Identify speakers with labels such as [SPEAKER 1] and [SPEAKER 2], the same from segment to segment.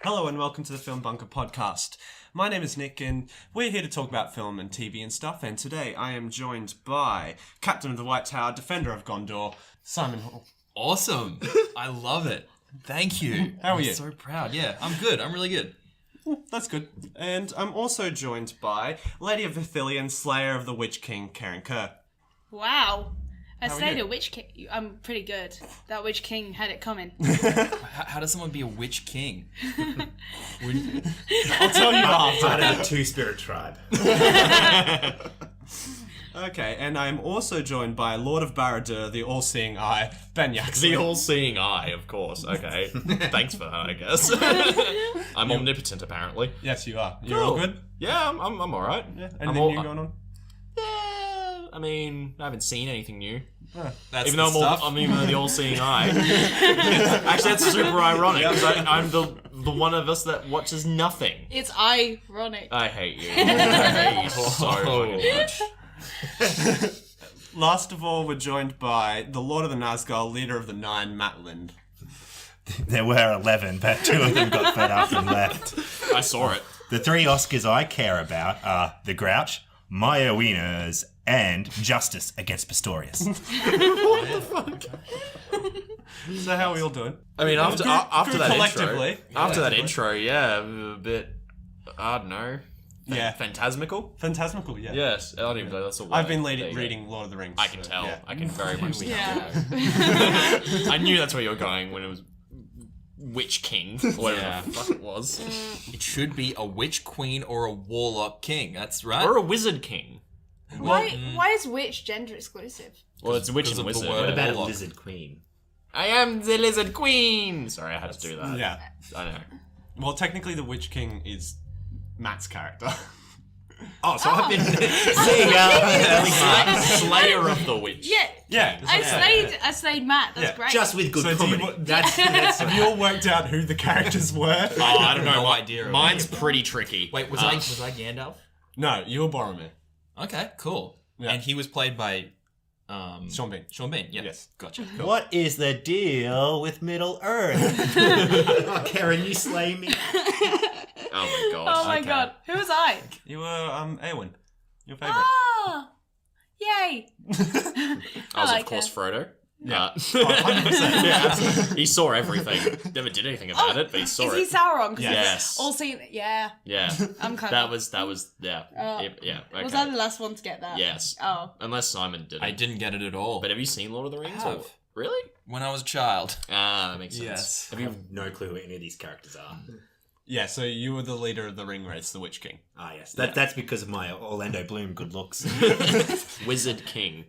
[SPEAKER 1] Hello and welcome to the FilmBunker podcast. My name is Nick and we're here to talk about film and TV and stuff, and today I am joined by Captain of the White Tower, Defender of Gondor, Simon Hall.
[SPEAKER 2] Awesome. I love it. Thank you.
[SPEAKER 1] How are you?
[SPEAKER 2] I'm so proud. Yeah, I'm good. I'm really good.
[SPEAKER 1] That's good. And I'm also joined by Lady of Ithilien, Slayer of the Witch King, Karen Kerr.
[SPEAKER 3] Wow. I
[SPEAKER 1] How are
[SPEAKER 3] stayed
[SPEAKER 1] you?
[SPEAKER 3] a Witch King. I'm pretty good. That Witch King had it coming.
[SPEAKER 2] How does someone be a witch king?
[SPEAKER 1] I'll tell you after.
[SPEAKER 4] Part of a two-spirit tribe.
[SPEAKER 1] Okay, and I'm also joined by Lord of Barad-dûr, the all-seeing eye, Ben Yaxley.
[SPEAKER 5] The all-seeing eye, of course. Okay. Thanks for that, I guess. I'm omnipotent, apparently.
[SPEAKER 1] Yes, you are. You're all good?
[SPEAKER 5] Yeah, I'm alright.
[SPEAKER 1] Yeah. Anything new going on?
[SPEAKER 5] Yeah, I mean, I haven't seen anything new.
[SPEAKER 2] That's
[SPEAKER 5] Even though I'm even the all-seeing eye. Actually, that's super ironic, because I'm the one of us that watches nothing.
[SPEAKER 3] It's ironic.
[SPEAKER 5] I hate you. I hate you so fucking much.
[SPEAKER 1] Last of all, we're joined by the Lord of the Nazgul, leader of the Nine, Matt Lind.
[SPEAKER 4] There were 11, but 2 of them got fed up and left.
[SPEAKER 5] I saw it.
[SPEAKER 4] The 3 Oscars I care about are The Grouch, Maya Wieners, and Justice Against Pistorius.
[SPEAKER 1] So how are we all doing?
[SPEAKER 5] I mean, after that
[SPEAKER 1] collectively.
[SPEAKER 5] intro, yeah, a bit, I don't know.
[SPEAKER 1] Yeah.
[SPEAKER 5] Phantasmical?
[SPEAKER 1] Phantasmical, yeah.
[SPEAKER 5] Yes, I don't even know that's a word.
[SPEAKER 1] I've been
[SPEAKER 5] There you go.
[SPEAKER 1] reading Lord of the Rings.
[SPEAKER 5] I can
[SPEAKER 1] so,
[SPEAKER 5] tell.
[SPEAKER 1] yeah.
[SPEAKER 5] I can very much tell.
[SPEAKER 3] Yeah.
[SPEAKER 5] I knew that's where you were going when it was Witch King, or whatever the fuck it was.
[SPEAKER 2] It should be a witch queen or a warlock king. That's right.
[SPEAKER 5] Or a Wizard King.
[SPEAKER 3] Why is witch gender exclusive?
[SPEAKER 5] Well, it's Witch
[SPEAKER 2] Because
[SPEAKER 5] and
[SPEAKER 2] of the
[SPEAKER 5] Wizard.
[SPEAKER 2] word.
[SPEAKER 4] What about a
[SPEAKER 2] Warlock.
[SPEAKER 4] lizard queen?
[SPEAKER 5] I am the Lizard Queen! Sorry, I had to do that.
[SPEAKER 1] Yeah.
[SPEAKER 5] I know.
[SPEAKER 1] Well, technically the Witch King is Matt's character.
[SPEAKER 4] Oh, so I've been seeing early
[SPEAKER 5] Slayer of the Witch.
[SPEAKER 3] Yeah.
[SPEAKER 1] Yeah.
[SPEAKER 3] I slayed Matt. That's
[SPEAKER 1] Yeah.
[SPEAKER 3] great.
[SPEAKER 4] just with good
[SPEAKER 1] So do you-
[SPEAKER 4] comedy. That's
[SPEAKER 1] Have you all worked out who the characters were?
[SPEAKER 5] Oh, I don't know.
[SPEAKER 2] No idea.
[SPEAKER 5] Mine's pretty tricky.
[SPEAKER 2] Wait, was I Gandalf?
[SPEAKER 1] No, you were Boromir.
[SPEAKER 2] Okay, cool.
[SPEAKER 1] Yeah.
[SPEAKER 2] And he was played by
[SPEAKER 1] Sean Bean.
[SPEAKER 2] Sean Bean. Yeah.
[SPEAKER 1] Yes.
[SPEAKER 2] Gotcha.
[SPEAKER 4] What is the deal with Middle Earth? Oh, Karen, you slay me.
[SPEAKER 5] Oh my god.
[SPEAKER 3] Oh my
[SPEAKER 2] Okay.
[SPEAKER 3] god. Who was I?
[SPEAKER 1] You were Eowyn. Your favourite.
[SPEAKER 3] Ah. Yay.
[SPEAKER 5] I was,
[SPEAKER 3] like
[SPEAKER 5] of course,
[SPEAKER 3] her.
[SPEAKER 5] Frodo.
[SPEAKER 1] Yeah. 100%.
[SPEAKER 5] Yeah, absolutely. He saw everything. Never did anything about it, but he saw
[SPEAKER 3] Is
[SPEAKER 5] it.
[SPEAKER 3] he Sauron? 'Cause
[SPEAKER 5] Yes.
[SPEAKER 3] he's all seen. Yeah.
[SPEAKER 5] Yeah.
[SPEAKER 3] I'm kind
[SPEAKER 5] That
[SPEAKER 3] of.
[SPEAKER 5] was, yeah. Yeah, okay.
[SPEAKER 3] Was I the last one to get that?
[SPEAKER 5] Yes.
[SPEAKER 3] Oh.
[SPEAKER 5] Unless Simon did it.
[SPEAKER 2] I didn't get it at all.
[SPEAKER 5] But have you seen Lord of the Rings?
[SPEAKER 2] I have.
[SPEAKER 5] Or- Really?
[SPEAKER 2] When I was a child.
[SPEAKER 5] Ah, that makes sense.
[SPEAKER 2] Yes.
[SPEAKER 4] I have no clue who any of these characters are.
[SPEAKER 1] Yeah, so you were the leader of the ring race, the Witch King.
[SPEAKER 4] Ah, yes. That's because of my Orlando Bloom good looks.
[SPEAKER 5] Wizard King.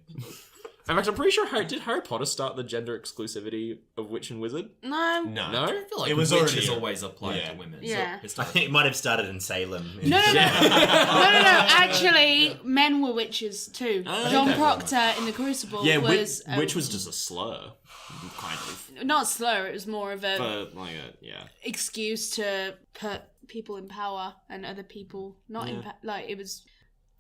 [SPEAKER 5] In fact, I'm pretty sure did Harry Potter start the gender exclusivity of witch and wizard?
[SPEAKER 3] No.
[SPEAKER 1] No.
[SPEAKER 5] No?
[SPEAKER 2] I feel like
[SPEAKER 1] It was
[SPEAKER 2] witch
[SPEAKER 1] already
[SPEAKER 2] is
[SPEAKER 1] a-
[SPEAKER 2] always applied
[SPEAKER 1] Yeah.
[SPEAKER 2] to women.
[SPEAKER 3] Yeah.
[SPEAKER 2] So
[SPEAKER 4] I
[SPEAKER 2] historically.
[SPEAKER 4] think it might have started in Salem.
[SPEAKER 3] No. Actually, men were witches too. John Proctor in The Crucible
[SPEAKER 5] Yeah,
[SPEAKER 3] was
[SPEAKER 5] witch was just a slur, kind of.
[SPEAKER 3] not a slur. It was more of a
[SPEAKER 5] But, like, yeah.
[SPEAKER 3] excuse to put people in power and other people not in power. Like it was.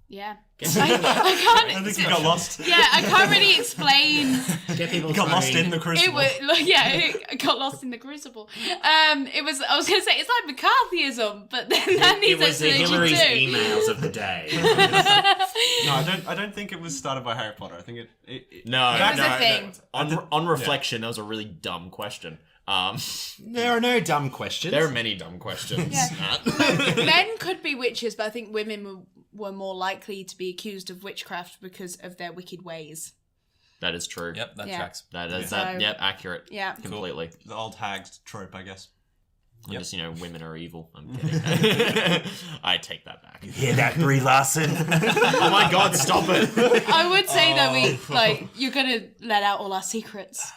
[SPEAKER 3] Yeah. I can't.
[SPEAKER 1] I think you got lost.
[SPEAKER 3] Yeah, I can't really explain.
[SPEAKER 4] Get people
[SPEAKER 1] Got lost in the
[SPEAKER 3] It
[SPEAKER 1] crucible.
[SPEAKER 3] was I got lost in the crucible. It was. I was gonna say it's like McCarthyism, but then that
[SPEAKER 4] It
[SPEAKER 3] needs
[SPEAKER 4] was the
[SPEAKER 3] explanation
[SPEAKER 4] Hillary's
[SPEAKER 3] too.
[SPEAKER 4] emails of the day.
[SPEAKER 1] No, I don't think it was started by Harry Potter. I think it
[SPEAKER 5] No,
[SPEAKER 3] It was a thing.
[SPEAKER 5] On reflection, that was a really dumb question.
[SPEAKER 4] There are no dumb questions.
[SPEAKER 5] There are many dumb questions.
[SPEAKER 3] Yeah.
[SPEAKER 5] Matt.
[SPEAKER 3] Men could be witches, but I think women were more likely to be accused of witchcraft because of their wicked ways.
[SPEAKER 5] That is true.
[SPEAKER 2] Yep, that
[SPEAKER 3] Yeah.
[SPEAKER 2] tracks.
[SPEAKER 5] That is
[SPEAKER 3] So-
[SPEAKER 5] that. Yep, accurate.
[SPEAKER 3] Yeah.
[SPEAKER 5] Completely.
[SPEAKER 1] the old hag trope, I guess.
[SPEAKER 5] And just, women are evil. I'm kidding. I take that back.
[SPEAKER 4] Hear that, Brie Larson?
[SPEAKER 5] Oh my god, stop it!
[SPEAKER 3] I would say that you're gonna let out all our secrets.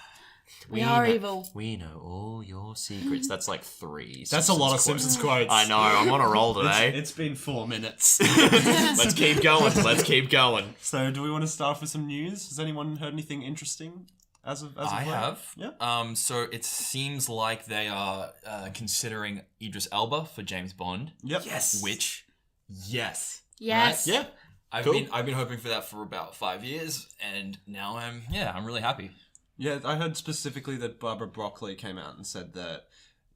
[SPEAKER 3] We are evil.
[SPEAKER 5] We know all your secrets. That's like 3.
[SPEAKER 1] That's a lot of
[SPEAKER 5] quotes.
[SPEAKER 1] Simpsons quotes.
[SPEAKER 5] I know, I'm on a roll today.
[SPEAKER 1] It's been 4 minutes.
[SPEAKER 5] Let's keep going. Let's keep going.
[SPEAKER 1] So, do we want to start off with some news? Has anyone heard anything interesting as of
[SPEAKER 2] I
[SPEAKER 1] late?
[SPEAKER 2] have.
[SPEAKER 1] Yeah.
[SPEAKER 2] So it seems like they are considering Idris Elba for James Bond.
[SPEAKER 1] Yep.
[SPEAKER 4] Yes.
[SPEAKER 2] Which, yes.
[SPEAKER 3] Yes.
[SPEAKER 5] Yeah.
[SPEAKER 2] I've
[SPEAKER 5] Cool.
[SPEAKER 2] been hoping for that for about 5 years, and now I'm really happy.
[SPEAKER 1] Yeah, I heard specifically that Barbara Broccoli came out and said that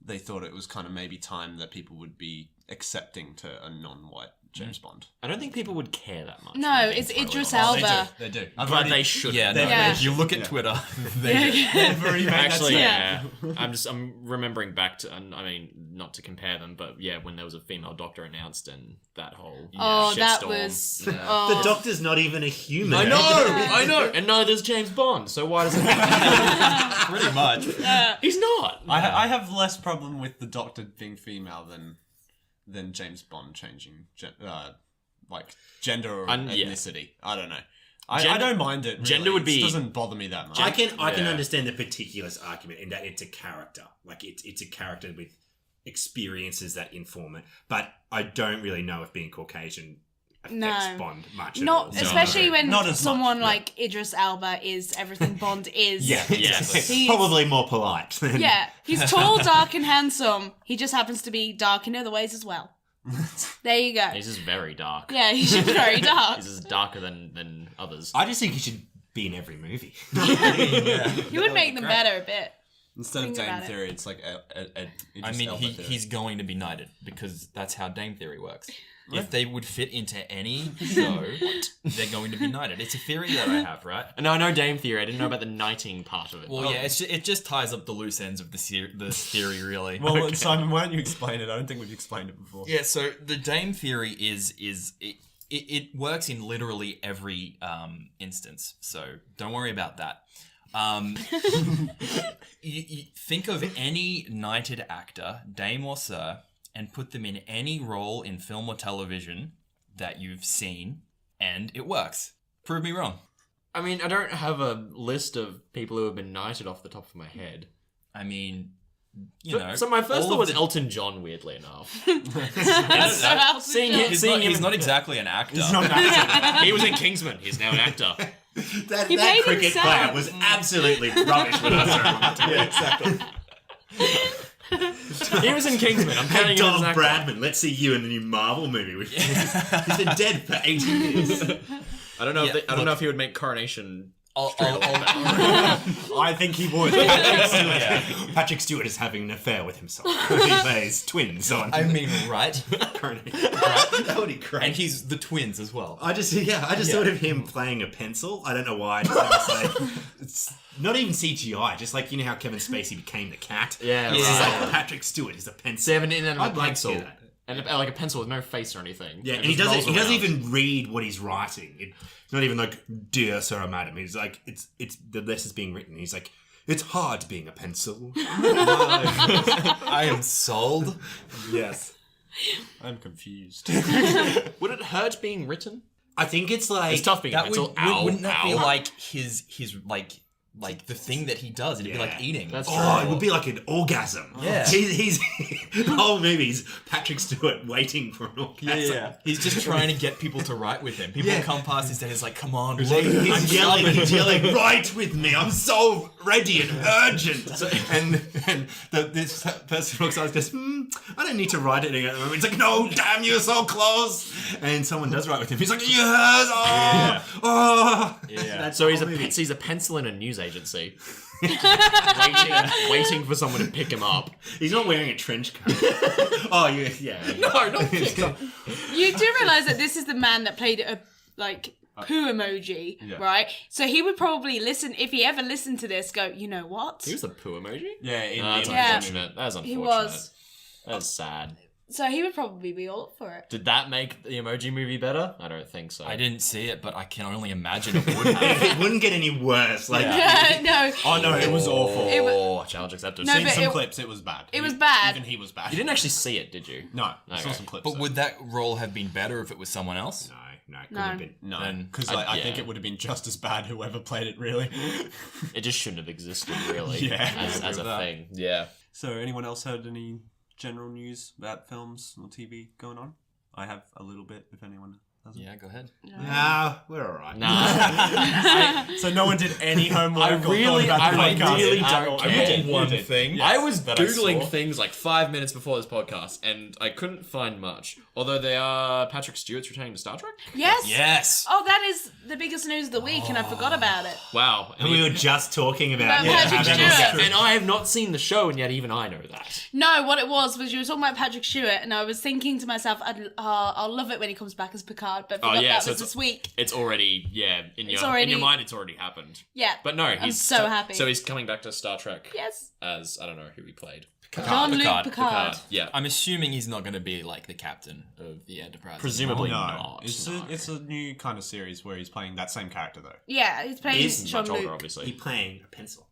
[SPEAKER 1] they thought it was kind of maybe time that people would be accepting to a non-white James Bond.
[SPEAKER 5] I don't think people would care that much.
[SPEAKER 3] No, it's Idris Elba.
[SPEAKER 1] They do.
[SPEAKER 5] But they should.
[SPEAKER 2] Yeah, no,
[SPEAKER 3] Yeah.
[SPEAKER 2] if you look at Twitter, they do.
[SPEAKER 1] They've already made
[SPEAKER 5] Actually,
[SPEAKER 1] that
[SPEAKER 5] yeah. I'm remembering back to, and I mean, not to compare them, but yeah, when there was a female Doctor announced and that whole
[SPEAKER 3] Oh, that
[SPEAKER 5] shitstorm.
[SPEAKER 3] was.
[SPEAKER 5] Yeah.
[SPEAKER 3] Oh.
[SPEAKER 4] The Doctor's not even a human.
[SPEAKER 5] I know, and neither's James Bond. So why does it matter?
[SPEAKER 2] Pretty much.
[SPEAKER 5] He's not.
[SPEAKER 1] I have less problem with the Doctor being female than James Bond changing gender or
[SPEAKER 5] yeah.
[SPEAKER 1] ethnicity. I don't know. I
[SPEAKER 5] Gender-
[SPEAKER 1] don't mind it. Really.
[SPEAKER 5] gender would be-
[SPEAKER 1] It doesn't bother me that much.
[SPEAKER 4] I can
[SPEAKER 5] Yeah.
[SPEAKER 4] understand the particulars argument in that it's a character. Like it's a character with experiences that inform it. But I don't really know if being Caucasian affects
[SPEAKER 3] No.
[SPEAKER 4] Bond much at
[SPEAKER 3] Not
[SPEAKER 4] all.
[SPEAKER 3] especially when
[SPEAKER 1] Not as
[SPEAKER 3] someone
[SPEAKER 1] much, yeah.
[SPEAKER 3] like Idris Elba is everything Bond is.
[SPEAKER 4] Yeah,
[SPEAKER 5] Yes.
[SPEAKER 4] exactly.
[SPEAKER 3] He's-
[SPEAKER 4] Probably more polite. Than,
[SPEAKER 3] Yeah, he's tall, dark, and handsome. He just happens to be dark in other ways as well. There you go.
[SPEAKER 5] He's just very dark.
[SPEAKER 3] Yeah, he's just very dark.
[SPEAKER 5] He's just darker than others.
[SPEAKER 4] I just think he should be in every movie.
[SPEAKER 3] He would make them better a bit.
[SPEAKER 1] Instead of
[SPEAKER 3] Think
[SPEAKER 1] Dame
[SPEAKER 3] about it.
[SPEAKER 1] Theory, it's like
[SPEAKER 2] I mean, he's going to be knighted because that's how Dame Theory works. If they would fit into any show, they're going to be knighted. It's a theory that I have, right?
[SPEAKER 5] No, I know Dame Theory. I didn't know about the knighting part of it.
[SPEAKER 2] Well, yeah, it just ties up the loose ends of the theory, really.
[SPEAKER 1] Well, Simon, why don't you explain it? I don't think we've explained it before.
[SPEAKER 2] Yeah, so the Dame Theory is it works in literally every instance, so don't worry about that. You think of any knighted actor, dame or sir, and put them in any role in film or television that you've seen, and it works. Prove me wrong.
[SPEAKER 5] I mean, I don't have a list of people who have been knighted off the top of my head.
[SPEAKER 2] I mean, you know.
[SPEAKER 5] So my first
[SPEAKER 2] all
[SPEAKER 5] thought
[SPEAKER 2] of
[SPEAKER 5] was
[SPEAKER 2] the-
[SPEAKER 5] Elton John, weirdly enough.
[SPEAKER 3] So Elton
[SPEAKER 5] Seeing
[SPEAKER 3] John.
[SPEAKER 5] him-
[SPEAKER 2] He's not exactly an actor.
[SPEAKER 1] It's not that.
[SPEAKER 5] He was in Kingsman. He's now an actor.
[SPEAKER 4] that
[SPEAKER 3] He played
[SPEAKER 4] cricket
[SPEAKER 3] himself.
[SPEAKER 4] player was absolutely rubbish with us. Yeah, exactly.
[SPEAKER 5] He was in Kingsman. I'm
[SPEAKER 4] Hey,
[SPEAKER 5] counting him as an
[SPEAKER 4] Donald
[SPEAKER 5] actor.
[SPEAKER 4] Bradman, let's see you in the new Marvel movie. He's been dead for 80 years.
[SPEAKER 5] I don't know.
[SPEAKER 2] Yeah,
[SPEAKER 5] I don't know if he would make Coronation.
[SPEAKER 1] I think he would.
[SPEAKER 4] Patrick Stewart is having an affair with himself. He plays twins on
[SPEAKER 2] I mean, right?
[SPEAKER 4] Coronation. That would be great.
[SPEAKER 2] And he's the twins as well.
[SPEAKER 4] I just thought of him playing a pencil. I don't know why. I just had to say, it's not even CGI. Just like, you know how Kevin Spacey became the cat?
[SPEAKER 5] Yeah,
[SPEAKER 4] It's just
[SPEAKER 5] right.
[SPEAKER 4] like Patrick Stewart is a pencil.
[SPEAKER 5] They have an inanimate
[SPEAKER 4] I'd like to
[SPEAKER 5] pencil.
[SPEAKER 4] see that.
[SPEAKER 5] And like a pencil with no face or anything.
[SPEAKER 4] Yeah,
[SPEAKER 5] It
[SPEAKER 4] and he
[SPEAKER 5] just
[SPEAKER 4] doesn't.
[SPEAKER 5] rolls
[SPEAKER 4] He doesn't
[SPEAKER 5] around.
[SPEAKER 4] even read what he's writing. It's not even like "Dear Sir or Madam." He's like, it's the letter's being written. He's like, it's hard being a pencil.
[SPEAKER 2] I am sold.
[SPEAKER 4] Yes.
[SPEAKER 1] I'm confused.
[SPEAKER 5] Would it hurt being written?
[SPEAKER 4] I think it's like
[SPEAKER 5] It's tough being a
[SPEAKER 2] That
[SPEAKER 5] pencil. Ow,
[SPEAKER 2] wouldn't that be
[SPEAKER 5] ow.
[SPEAKER 2] like his like the thing that he does? It'd be like eating.
[SPEAKER 5] That's
[SPEAKER 4] Oh,
[SPEAKER 5] true.
[SPEAKER 4] it would be like an orgasm.
[SPEAKER 2] Yeah.
[SPEAKER 4] He's the whole movie's Patrick Stewart waiting for an orgasm.
[SPEAKER 2] He's just trying to get people to write with him. People
[SPEAKER 4] Yeah.
[SPEAKER 2] come past his head. He's like, "Come on,
[SPEAKER 4] He's
[SPEAKER 2] what?
[SPEAKER 4] yelling, write with me, I'm so ready and urgent. And this person looks out and goes, I don't need to write anything at the moment. He's like, no, damn, you're so close. And someone does write with him. He's like, yes, oh.
[SPEAKER 2] Yeah.
[SPEAKER 5] So he's
[SPEAKER 4] whole movie.
[SPEAKER 5] he's a pencil in a news agency, waiting for someone to pick him up.
[SPEAKER 4] He's not wearing a trench coat. Oh, yeah.
[SPEAKER 5] No, not pick up.
[SPEAKER 3] You do realise that this is the man that played a poo emoji, right? So he would probably listen if he ever listened to this. Go, you know what?
[SPEAKER 5] He was a poo emoji.
[SPEAKER 1] Yeah,
[SPEAKER 5] That's
[SPEAKER 3] Yeah.
[SPEAKER 5] unfortunate. That's unfortunate.
[SPEAKER 3] He was.
[SPEAKER 5] That's sad.
[SPEAKER 3] So he would probably be all up for it.
[SPEAKER 5] Did that make the Emoji Movie better? I don't think so.
[SPEAKER 2] I didn't see it, but I can only imagine it would have."
[SPEAKER 4] It wouldn't get any worse. Like,
[SPEAKER 3] No.
[SPEAKER 1] Oh no, it was awful.
[SPEAKER 3] It
[SPEAKER 5] Oh, challenge accepted.
[SPEAKER 3] No,
[SPEAKER 1] Seen
[SPEAKER 3] but
[SPEAKER 1] some
[SPEAKER 3] it-
[SPEAKER 1] clips, it was bad.
[SPEAKER 3] it was bad.
[SPEAKER 1] Even he was bad.
[SPEAKER 5] You didn't actually see it, did you?
[SPEAKER 1] No, I saw
[SPEAKER 5] Okay.
[SPEAKER 1] some clips.
[SPEAKER 2] But would that role have been better if it was someone else?
[SPEAKER 4] No, it couldn't
[SPEAKER 3] No.
[SPEAKER 4] have been.
[SPEAKER 1] no,
[SPEAKER 2] then
[SPEAKER 1] because
[SPEAKER 5] I-
[SPEAKER 1] I think
[SPEAKER 5] yeah.
[SPEAKER 1] it would have been just as bad whoever played it. Really.
[SPEAKER 5] It just shouldn't have existed, really.
[SPEAKER 1] Yeah, I
[SPEAKER 5] as
[SPEAKER 1] agree
[SPEAKER 5] a
[SPEAKER 1] with that.
[SPEAKER 5] thing. Yeah.
[SPEAKER 1] So, anyone else heard any general news about films or TV going on? I have a little bit. If anyone
[SPEAKER 2] Yeah, go ahead.
[SPEAKER 4] Nah, we're alright.
[SPEAKER 1] So no one did any homework.
[SPEAKER 5] I really don't
[SPEAKER 1] I
[SPEAKER 5] care.
[SPEAKER 1] did
[SPEAKER 5] One
[SPEAKER 1] thing.
[SPEAKER 5] I was
[SPEAKER 1] that I
[SPEAKER 5] googling
[SPEAKER 1] saw.
[SPEAKER 5] things like 5 minutes before this podcast, and I couldn't find much. Although they are Patrick Stewart's returning to Star Trek.
[SPEAKER 3] Yes.
[SPEAKER 2] Yes.
[SPEAKER 3] Oh, that is the biggest news of the week, and I forgot about it.
[SPEAKER 5] Wow.
[SPEAKER 4] And we were just talking about
[SPEAKER 3] About Patrick Stewart.
[SPEAKER 5] And I have not seen the show, and yet even I know that.
[SPEAKER 3] No, what it was you were talking about Patrick Stewart, and I was thinking to myself, I'll love it when he comes back as Picard, but forgot that was this week.
[SPEAKER 5] It's already in your mind. It's already happened.
[SPEAKER 3] Yeah.
[SPEAKER 5] But no,
[SPEAKER 3] I'm so happy.
[SPEAKER 5] So he's coming back to Star Trek.
[SPEAKER 3] Yes.
[SPEAKER 5] As I don't know who he played.
[SPEAKER 3] Jean-Luc Picard.
[SPEAKER 5] Yeah.
[SPEAKER 2] I'm assuming he's not going to be like the captain of the Enterprise.
[SPEAKER 5] Presumably
[SPEAKER 1] No,
[SPEAKER 5] not.
[SPEAKER 1] it's a new kind of series where he's playing that same character though.
[SPEAKER 3] Yeah, he's playing
[SPEAKER 5] He's much older,
[SPEAKER 3] Jean-Luc.
[SPEAKER 5] obviously.
[SPEAKER 4] He's playing a pencil.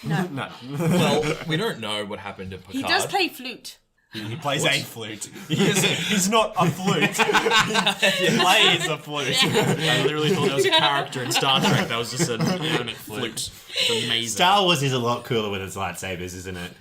[SPEAKER 1] No,
[SPEAKER 2] Well, we don't know what happened to Picard.
[SPEAKER 3] He does play flute.
[SPEAKER 1] he plays a flute. He's not a flute. He plays a flute.
[SPEAKER 5] I literally thought there was a character in Star Trek that was just an animate flute. It's amazing.
[SPEAKER 4] Star Wars is a lot cooler with its lightsabers, isn't it?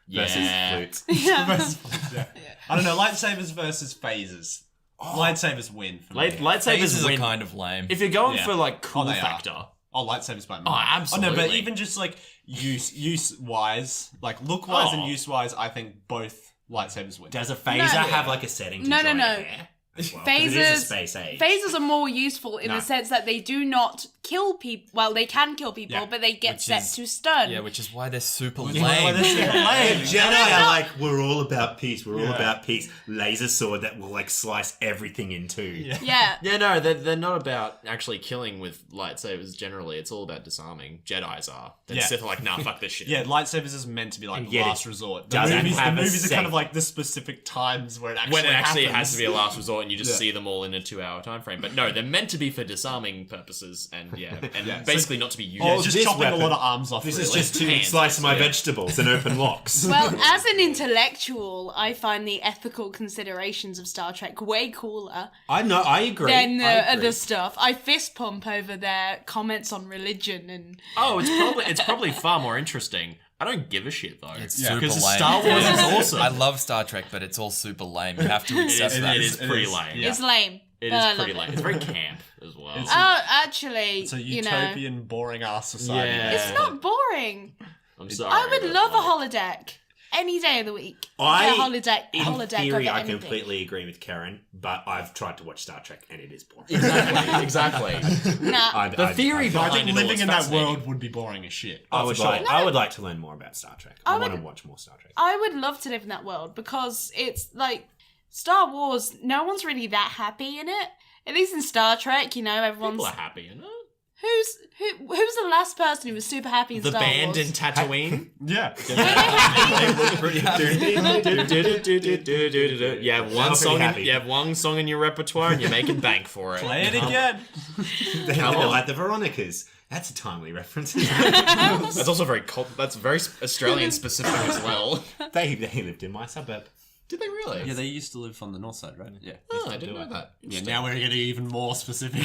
[SPEAKER 4] Versus flutes.
[SPEAKER 1] Yeah. I don't know. Lightsabers versus phasers. Lightsabers win for me.
[SPEAKER 5] Lightsabers
[SPEAKER 2] Phases are
[SPEAKER 5] win.
[SPEAKER 2] kind of lame.
[SPEAKER 5] If you're going
[SPEAKER 1] Yeah.
[SPEAKER 5] for like cool
[SPEAKER 1] they are.
[SPEAKER 5] factor.
[SPEAKER 1] Oh, lightsabers by me.
[SPEAKER 5] Oh,
[SPEAKER 1] Oh no, but
[SPEAKER 5] absolutely.
[SPEAKER 1] even just like use wise, like look wise and use wise, I think both lightsabers win.
[SPEAKER 4] Does a phaser
[SPEAKER 3] No.
[SPEAKER 4] have like a setting to
[SPEAKER 3] No,
[SPEAKER 4] dry
[SPEAKER 3] no.
[SPEAKER 4] hair? As well? 'Cause it is a
[SPEAKER 3] Phasers-
[SPEAKER 4] space age.
[SPEAKER 3] Phasers are more useful in
[SPEAKER 4] No.
[SPEAKER 3] the sense that they do not kill people. Well, they can kill people,
[SPEAKER 1] Yeah.
[SPEAKER 3] but they get
[SPEAKER 2] Which
[SPEAKER 3] set
[SPEAKER 2] is-
[SPEAKER 3] to stun.
[SPEAKER 2] Yeah, which is why they're super
[SPEAKER 1] Why
[SPEAKER 2] lame.
[SPEAKER 1] they're super lame.
[SPEAKER 4] Jedi are like, we're all about peace. We're all
[SPEAKER 1] Yeah.
[SPEAKER 4] about peace. Laser sword that will like slice everything in two.
[SPEAKER 1] Yeah.
[SPEAKER 3] Yeah.
[SPEAKER 5] Yeah, no, they're not about actually killing with lightsabers generally. It's all about disarming. Jedis are. Then
[SPEAKER 1] Yeah.
[SPEAKER 5] Sith are like, nah, fuck this shit.
[SPEAKER 1] Yeah, lightsabers is meant to be like
[SPEAKER 4] And yet
[SPEAKER 1] last
[SPEAKER 4] it
[SPEAKER 1] resort.
[SPEAKER 4] doesn't
[SPEAKER 1] The
[SPEAKER 4] have a
[SPEAKER 1] movies are kind of
[SPEAKER 4] safe-
[SPEAKER 1] like the specific times where it actually
[SPEAKER 5] When it actually
[SPEAKER 1] happens.
[SPEAKER 5] has to be a last resort and you just
[SPEAKER 1] Yeah.
[SPEAKER 5] see them all in a 2-hour time frame. But no, they're meant to be for disarming purposes and
[SPEAKER 1] Yeah.
[SPEAKER 5] basically not to be used.
[SPEAKER 1] Yeah, it's just
[SPEAKER 4] this
[SPEAKER 1] chopping
[SPEAKER 4] weapon-
[SPEAKER 1] a lot of arms off.
[SPEAKER 4] This is
[SPEAKER 1] really.
[SPEAKER 4] just to
[SPEAKER 5] Hands,
[SPEAKER 4] slice my
[SPEAKER 5] yeah.
[SPEAKER 4] vegetables and open locks.
[SPEAKER 3] Well, as an intellectual, I find the ethical considerations of Star Trek way cooler
[SPEAKER 4] I know, I agree.
[SPEAKER 3] than
[SPEAKER 4] I
[SPEAKER 3] the
[SPEAKER 4] agree.
[SPEAKER 3] other stuff. I fist pump over their comments on religion and
[SPEAKER 5] Oh, it's probably far more interesting. I don't give a shit though.
[SPEAKER 2] It's
[SPEAKER 1] Yeah,
[SPEAKER 2] super
[SPEAKER 1] because
[SPEAKER 2] lame.
[SPEAKER 1] Star Wars is awesome.
[SPEAKER 2] I love Star Trek, but it's all super lame. You have to accept
[SPEAKER 5] It
[SPEAKER 2] that.
[SPEAKER 5] is pretty
[SPEAKER 1] is,
[SPEAKER 5] lame.
[SPEAKER 1] yeah.
[SPEAKER 3] it's lame.
[SPEAKER 5] It
[SPEAKER 3] but I
[SPEAKER 5] is pretty
[SPEAKER 3] love
[SPEAKER 5] lame.
[SPEAKER 3] it.
[SPEAKER 5] It's very camp as well.
[SPEAKER 3] Oh, actually,
[SPEAKER 1] It's a
[SPEAKER 3] you know,
[SPEAKER 1] utopian, boring ass society.
[SPEAKER 5] Yeah.
[SPEAKER 3] it's not boring.
[SPEAKER 5] I'm sorry.
[SPEAKER 3] I would
[SPEAKER 5] but,
[SPEAKER 3] love a
[SPEAKER 5] like,
[SPEAKER 3] holodeck any day of the week.
[SPEAKER 4] I-
[SPEAKER 3] Get a holodeck,
[SPEAKER 4] In
[SPEAKER 3] holodeck
[SPEAKER 4] theory,
[SPEAKER 3] over
[SPEAKER 4] I
[SPEAKER 3] anything.
[SPEAKER 4] completely agree with Karen, but I've tried to watch Star Trek and it is boring.
[SPEAKER 5] Exactly.
[SPEAKER 3] Nah,
[SPEAKER 5] The theory
[SPEAKER 1] I
[SPEAKER 5] behind
[SPEAKER 1] think
[SPEAKER 5] it all
[SPEAKER 1] living
[SPEAKER 5] is
[SPEAKER 1] in that
[SPEAKER 5] fascinating.
[SPEAKER 1] world would be boring as shit.
[SPEAKER 4] I
[SPEAKER 1] Oh,
[SPEAKER 4] would
[SPEAKER 1] for sure.
[SPEAKER 4] like. I would like to learn more about Star Trek. I want to
[SPEAKER 3] would-
[SPEAKER 4] watch more Star Trek.
[SPEAKER 3] I would love to live in that world because it's like Star Wars. No one's really that happy in it. At least in Star Trek, you know, everyone's
[SPEAKER 5] People are happy in it.
[SPEAKER 3] who's the last person who was super happy in
[SPEAKER 5] The
[SPEAKER 3] Star
[SPEAKER 5] band
[SPEAKER 3] Wars?
[SPEAKER 5] in Tatooine.
[SPEAKER 1] Yeah.
[SPEAKER 2] Pretty happy.
[SPEAKER 5] You have
[SPEAKER 4] They're
[SPEAKER 5] one
[SPEAKER 4] pretty
[SPEAKER 5] song.
[SPEAKER 4] happy.
[SPEAKER 5] You have one song in your repertoire, and you're making bank for it.
[SPEAKER 1] Play it again.
[SPEAKER 4] They're
[SPEAKER 5] on.
[SPEAKER 4] like the Veronicas. That's a timely reference.
[SPEAKER 5] That's also very that's very Australian specific as well.
[SPEAKER 4] they lived in my suburb.
[SPEAKER 5] Did they really?
[SPEAKER 1] Yeah, they used to live on the north side, right? Yeah.
[SPEAKER 5] Oh, I didn't know that.
[SPEAKER 1] Yeah, now we're getting even more specific.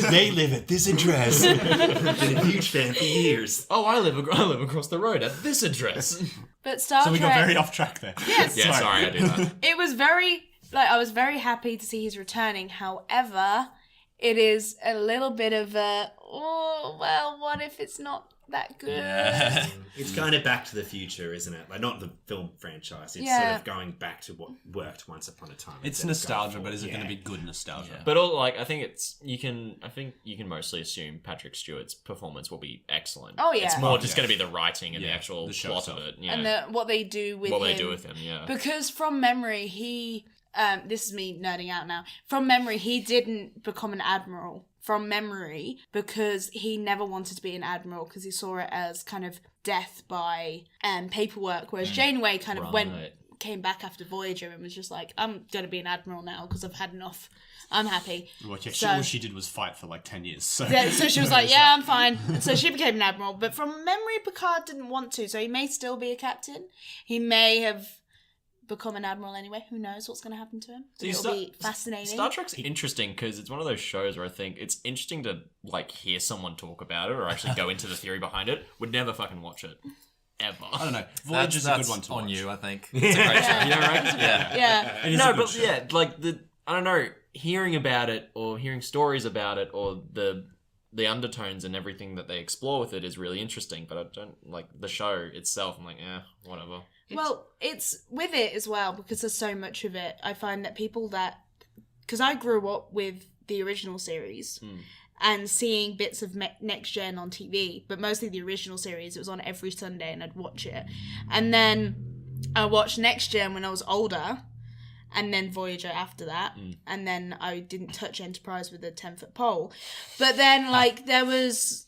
[SPEAKER 4] They live at this address. Been a huge fan for years.
[SPEAKER 5] Oh, I live across the road at this address.
[SPEAKER 3] But Star
[SPEAKER 1] So we
[SPEAKER 3] Trek.
[SPEAKER 1] got very off track there.
[SPEAKER 3] Yes.
[SPEAKER 5] Yeah, sorry, I do that.
[SPEAKER 3] It was very I was very happy to see he's returning. However, it is a little bit of a what if it's not that good?
[SPEAKER 2] Yeah.
[SPEAKER 4] It's kind of Back to the Future, isn't it? Like not the film franchise. It's
[SPEAKER 3] Yeah.
[SPEAKER 4] sort of going back to what worked once upon a time.
[SPEAKER 1] It's
[SPEAKER 4] instead of
[SPEAKER 1] nostalgia,
[SPEAKER 4] going
[SPEAKER 1] but is it
[SPEAKER 4] forward.
[SPEAKER 1] going to be good nostalgia?
[SPEAKER 5] But all I think you can mostly assume Patrick Stewart's performance will be excellent.
[SPEAKER 3] Oh, yeah.
[SPEAKER 5] It's more
[SPEAKER 1] Oh,
[SPEAKER 5] just
[SPEAKER 1] yeah.
[SPEAKER 5] going to be the writing and the
[SPEAKER 1] Yeah,
[SPEAKER 5] actual
[SPEAKER 1] the show
[SPEAKER 5] plot
[SPEAKER 1] itself.
[SPEAKER 5] of it. Yeah.
[SPEAKER 3] And what they do with
[SPEAKER 5] what
[SPEAKER 3] him.
[SPEAKER 5] they do with him, yeah.
[SPEAKER 3] Because from memory, he this is me nerding out now. From memory, he didn't become an admiral. From memory, because he never wanted to be an admiral because he saw it as kind of death by paperwork. Whereas Janeway kind of came back after Voyager and was just like, I'm gonna be an admiral now because I've had enough. I'm happy.
[SPEAKER 1] Well, yeah,
[SPEAKER 3] So-
[SPEAKER 1] all she did was fight for like 10 years. So,
[SPEAKER 3] Yeah, so she was like, yeah, I'm fine. So she became an admiral. But from memory, Picard didn't want to. So he may still be a captain. He may have become an admiral anyway. Who knows what's going to happen to him? It'll be fascinating.
[SPEAKER 5] Star Trek's interesting because it's one of those shows where I think it's interesting to like hear someone talk about it or actually go into the theory behind it. Would never fucking watch it. Ever.
[SPEAKER 1] I don't know. Voyager's a good one to
[SPEAKER 2] on
[SPEAKER 1] watch.
[SPEAKER 2] you, I think. It's a great show.
[SPEAKER 5] You know, right?
[SPEAKER 2] Yeah.
[SPEAKER 3] Yeah.
[SPEAKER 1] It is
[SPEAKER 5] No,
[SPEAKER 1] a good
[SPEAKER 5] but
[SPEAKER 1] show.
[SPEAKER 5] yeah, like I don't know. hearing about it or hearing stories about it or the undertones and everything that they explore with it is really interesting, but I don't like the show itself. I'm like, whatever.
[SPEAKER 3] Well, it's with it as well, because there's so much of it. I find that because I grew up with the original series and seeing bits of Next Gen on TV, but mostly the original series. It was on every Sunday and I'd watch it. And then I watched Next Gen when I was older, and then Voyager after that, and then I didn't touch Enterprise with a 10-foot pole. But then, like, there was,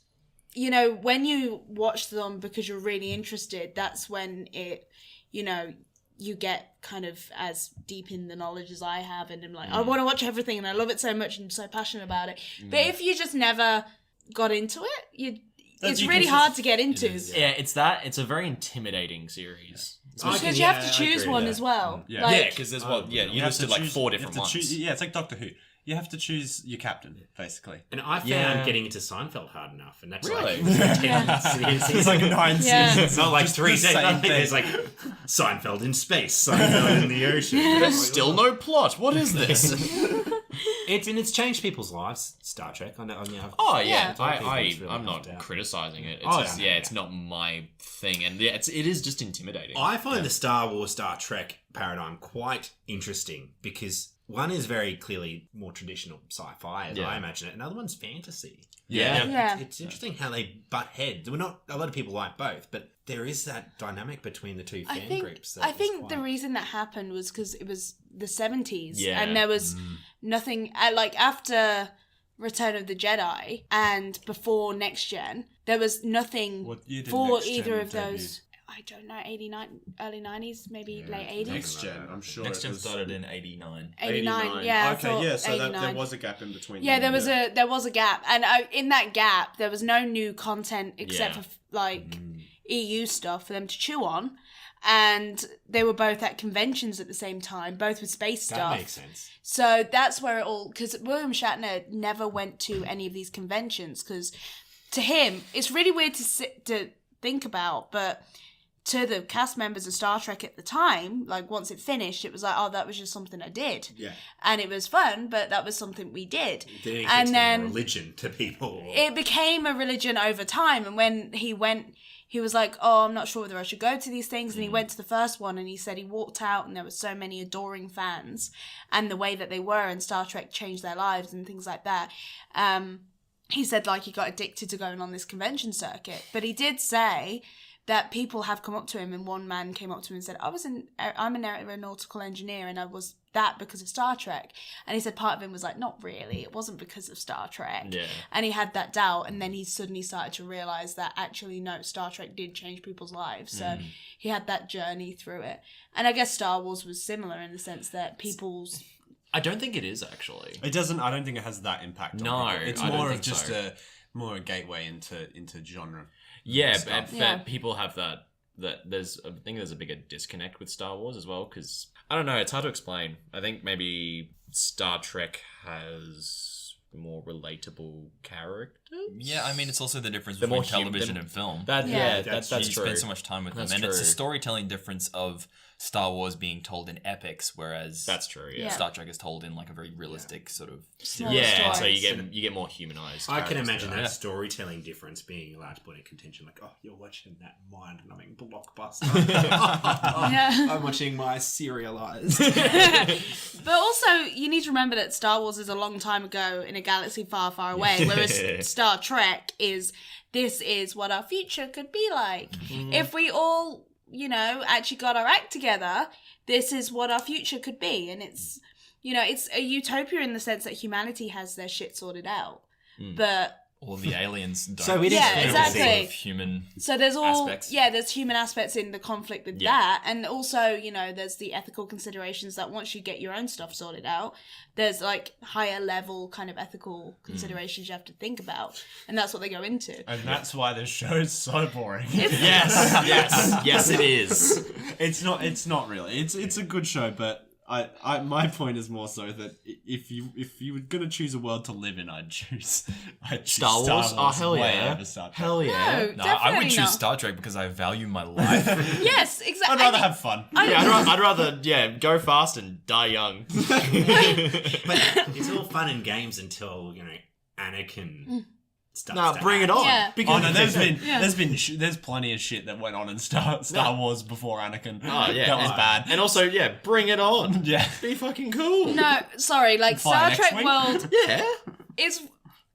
[SPEAKER 3] when you watch them because you're really interested, that's when it, you get kind of as deep in the knowledge as I have, and I'm like, I want to watch everything, and I love it so much, and so passionate about it. But if you just never got into it, it's really hard to get into.
[SPEAKER 5] It's a very intimidating series.
[SPEAKER 3] Because you have to choose one as well.
[SPEAKER 1] Yeah.
[SPEAKER 2] Because there's you listed like 4 different ones.
[SPEAKER 1] It's like Doctor Who. You have to choose your captain, basically.
[SPEAKER 4] And I found getting into Seinfeld hard enough, and that's
[SPEAKER 5] Really?
[SPEAKER 1] It's like 9 seasons.
[SPEAKER 4] It's not like 3
[SPEAKER 1] Just the same
[SPEAKER 4] seasons.
[SPEAKER 1] thing.
[SPEAKER 4] There's like Seinfeld in space, Seinfeld in the ocean.
[SPEAKER 5] There's still no plot. What is this?
[SPEAKER 4] It's changed people's lives. Star Trek. I know.
[SPEAKER 3] Yeah.
[SPEAKER 5] I'm not criticizing it. It's it's not my thing, and it is just intimidating.
[SPEAKER 4] I find the Star Wars, Star Trek paradigm quite interesting because one is very clearly more traditional sci-fi, as I imagine it. Another one's fantasy.
[SPEAKER 3] Yeah.
[SPEAKER 4] It's interesting how they butt heads. A lot of people like both, but there is that dynamic between the two fan groups.
[SPEAKER 3] I think the reason that happened was because it was the 70s, and there was nothing like after Return of the Jedi and before Next Gen. There was nothing for either of those. I don't know, 89, early 90s, maybe late 80s.
[SPEAKER 1] Next Gen, I'm sure.
[SPEAKER 2] Next Gen started in 89.
[SPEAKER 3] 89, yeah.
[SPEAKER 1] Okay, so
[SPEAKER 3] 89.
[SPEAKER 1] there was a gap in between.
[SPEAKER 3] Yeah, there was a gap, and in that gap, there was no new content except for like EU stuff for them to chew on, and they were both at conventions at the same time, both with space stuff.
[SPEAKER 4] That makes sense.
[SPEAKER 3] So that's where it all, because William Shatner never went to any of these conventions, because to him, it's really weird to think about, but to the cast members of Star Trek at the time, like once it finished, it was like, oh, that was just something I did.
[SPEAKER 4] Yeah.
[SPEAKER 3] And it was fun, but that was something we did.
[SPEAKER 4] And then religion to people.
[SPEAKER 3] It became a religion over time. And when he went, he was like, oh, I'm not sure whether I should go to these things. And he went to the first one and he said he walked out and there were so many adoring fans and the way that they were, and Star Trek changed their lives and things like that. He said like he got addicted to going on this convention circuit. But he did say that people have come up to him, and one man came up to him and said, I'm an aeronautical engineer, and I was that because of Star Trek. And he said part of him was like, not really, it wasn't because of Star Trek.
[SPEAKER 5] Yeah.
[SPEAKER 3] And he had that doubt, and then he suddenly started to realise that actually, no, Star Trek did change people's lives. So he had that journey through it. And I guess Star Wars was similar in the sense that people's...
[SPEAKER 5] I don't think it is, actually.
[SPEAKER 1] It doesn't. I don't think it has that impact.
[SPEAKER 5] No,
[SPEAKER 1] on people. It's
[SPEAKER 5] I don't
[SPEAKER 1] more of
[SPEAKER 5] think
[SPEAKER 1] just
[SPEAKER 5] so.
[SPEAKER 1] a gateway into genre.
[SPEAKER 5] Yeah,
[SPEAKER 1] stuff.
[SPEAKER 5] but people have that there's I think there's a bigger disconnect with Star Wars as well, because I don't know, it's hard to explain. I think maybe Star Trek has more relatable characters.
[SPEAKER 2] Yeah, I mean, it's also the difference
[SPEAKER 5] They're more
[SPEAKER 2] between television and film.
[SPEAKER 5] That's
[SPEAKER 2] you
[SPEAKER 5] true.
[SPEAKER 2] spend so much time with them, and it's a storytelling difference of Star Wars being told in epics, whereas
[SPEAKER 5] That's true. Yeah.
[SPEAKER 2] Star Trek is told in like a very realistic sort of.
[SPEAKER 3] Smaller
[SPEAKER 5] So
[SPEAKER 3] stories.
[SPEAKER 5] you get more humanized.
[SPEAKER 4] I can
[SPEAKER 5] characters
[SPEAKER 4] imagine
[SPEAKER 5] there.
[SPEAKER 4] that storytelling difference being a large point of contention. Like, oh, you're watching that mind-numbing blockbuster. I'm watching my serialized.
[SPEAKER 3] But also, you need to remember that Star Wars is a long time ago in a galaxy far, far away, whereas Star Trek this is what our future could be like. If we all, actually got our act together, this is what our future could be. And it's, it's a utopia in the sense that humanity has their shit sorted out. But...
[SPEAKER 2] All the aliens don't.
[SPEAKER 4] So it is
[SPEAKER 3] exactly.
[SPEAKER 2] Sort of human.
[SPEAKER 3] So there's all
[SPEAKER 2] aspects.
[SPEAKER 3] there's human aspects in the conflict with that, and also there's the ethical considerations that once you get your own stuff sorted out, there's like higher level kind of ethical considerations you have to think about, and that's what they go into.
[SPEAKER 1] And that's why this show is so boring.
[SPEAKER 5] Yes, it is.
[SPEAKER 1] It's not really. It's a good show, but my point is more so that if you were gonna choose a world to live in, I'd choose
[SPEAKER 5] Star Wars? Oh, hell
[SPEAKER 1] way
[SPEAKER 5] yeah.
[SPEAKER 1] over Star Trek.
[SPEAKER 5] Hell yeah.
[SPEAKER 3] No,
[SPEAKER 2] No,
[SPEAKER 3] definitely
[SPEAKER 2] I would choose
[SPEAKER 3] not.
[SPEAKER 2] Star Trek because I value my life.
[SPEAKER 3] Yes, exactly.
[SPEAKER 1] I'd rather have fun.
[SPEAKER 5] I'd rather go fast and die young.
[SPEAKER 4] But it's all fun and games until, Anakin starts
[SPEAKER 5] No,
[SPEAKER 4] to
[SPEAKER 5] bring it
[SPEAKER 4] act.
[SPEAKER 5] on.
[SPEAKER 3] Yeah.
[SPEAKER 1] Oh no,
[SPEAKER 3] Yeah.
[SPEAKER 1] there's plenty of shit that went on in Star Wars before Anakin.
[SPEAKER 5] Oh, yeah.
[SPEAKER 1] that was bad.
[SPEAKER 5] And also, bring it on.
[SPEAKER 1] Yeah.
[SPEAKER 5] Be fucking cool.
[SPEAKER 3] No, sorry, like
[SPEAKER 1] Fly
[SPEAKER 3] Star
[SPEAKER 1] next
[SPEAKER 3] Trek
[SPEAKER 1] week.
[SPEAKER 3] World
[SPEAKER 5] Yeah.
[SPEAKER 3] is.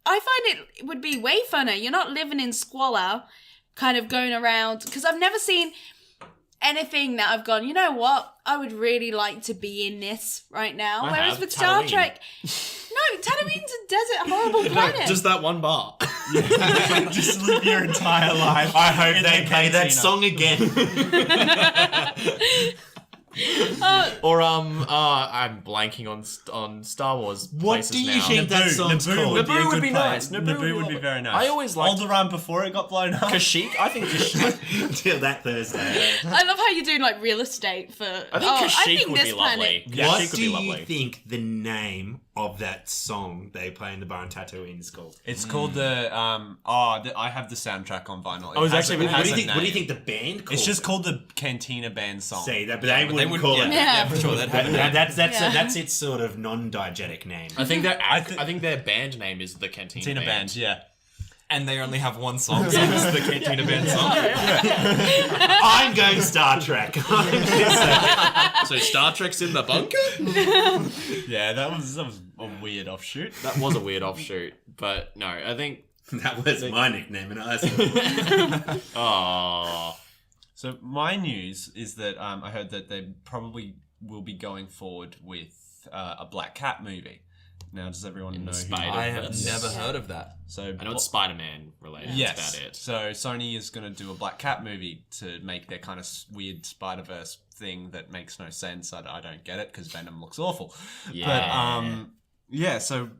[SPEAKER 3] I find it would be way funner. You're not living in squalor, kind of going around. Because I've never seen anything that I've gone, you know what? I would really like to be in this right now.
[SPEAKER 5] I
[SPEAKER 3] Whereas
[SPEAKER 5] have.
[SPEAKER 3] with Star
[SPEAKER 5] Tatooine.
[SPEAKER 3] Trek, no, Tatooine's a desert, horrible planet.
[SPEAKER 5] Just that one bar.
[SPEAKER 1] Just live your entire life.
[SPEAKER 4] I hope
[SPEAKER 1] in
[SPEAKER 4] they
[SPEAKER 1] the
[SPEAKER 4] play that
[SPEAKER 1] cantina.
[SPEAKER 4] song again.
[SPEAKER 5] Or I'm blanking on Star Wars
[SPEAKER 4] What
[SPEAKER 5] places
[SPEAKER 4] do you
[SPEAKER 5] now.
[SPEAKER 4] think that song's called?
[SPEAKER 1] would be, a
[SPEAKER 5] Naboo would
[SPEAKER 1] good
[SPEAKER 5] be
[SPEAKER 1] place.
[SPEAKER 5] nice.
[SPEAKER 1] Naboo would be very nice.
[SPEAKER 5] I always liked
[SPEAKER 1] Alderaan before it got blown up.
[SPEAKER 5] Kashyyyk. I think Kashyyyk.
[SPEAKER 4] Until that Thursday.
[SPEAKER 3] I love how you're doing like real estate for.
[SPEAKER 5] I think Kashyyyk would be lovely.
[SPEAKER 1] Yeah,
[SPEAKER 4] What
[SPEAKER 5] Kashyyyk would
[SPEAKER 4] do
[SPEAKER 5] be
[SPEAKER 4] you
[SPEAKER 5] lovely.
[SPEAKER 4] think the name of that song they play in the bar on Tatooine is called?
[SPEAKER 1] It's called the I have the soundtrack on vinyl.
[SPEAKER 5] Oh, it's actually-
[SPEAKER 1] it
[SPEAKER 4] What
[SPEAKER 1] has
[SPEAKER 4] do you
[SPEAKER 1] a
[SPEAKER 4] think? What do you
[SPEAKER 1] name.
[SPEAKER 4] think the band called?
[SPEAKER 1] It's just
[SPEAKER 4] it?
[SPEAKER 1] called the Cantina Band song.
[SPEAKER 4] Say that, but they wouldn't
[SPEAKER 2] would-
[SPEAKER 4] call
[SPEAKER 2] yeah,
[SPEAKER 4] it.
[SPEAKER 3] Yeah.
[SPEAKER 2] for sure. They'd have it.
[SPEAKER 4] That's its sort of non-diegetic name.
[SPEAKER 5] I think that I
[SPEAKER 1] thi-
[SPEAKER 5] think their band name is the Cantina
[SPEAKER 1] Cantina
[SPEAKER 5] Band.
[SPEAKER 1] Band, yeah.
[SPEAKER 2] And they only have one song, so it's the Cantina Band song.
[SPEAKER 4] I'm going Star Trek.
[SPEAKER 5] So Star Trek's in the bunker.
[SPEAKER 1] Yeah, that was a weird offshoot.
[SPEAKER 5] That was a weird offshoot, but no, I think.
[SPEAKER 4] That was my nickname in high school.
[SPEAKER 5] Oh,
[SPEAKER 1] So my news is that I heard that they probably will be going forward with a Black Cat movie. Now, does everyone know who
[SPEAKER 5] Spider-
[SPEAKER 2] I have
[SPEAKER 5] Yes.
[SPEAKER 2] never heard of that.
[SPEAKER 1] So
[SPEAKER 5] I know it's Spider-Man related.
[SPEAKER 1] yes.
[SPEAKER 5] That's about it.
[SPEAKER 1] So Sony is going to do a Black Cat movie to make their kind of weird Spider-Verse thing that makes no sense. I don't get it because Venom looks awful.
[SPEAKER 5] Yeah.
[SPEAKER 1] But yeah. So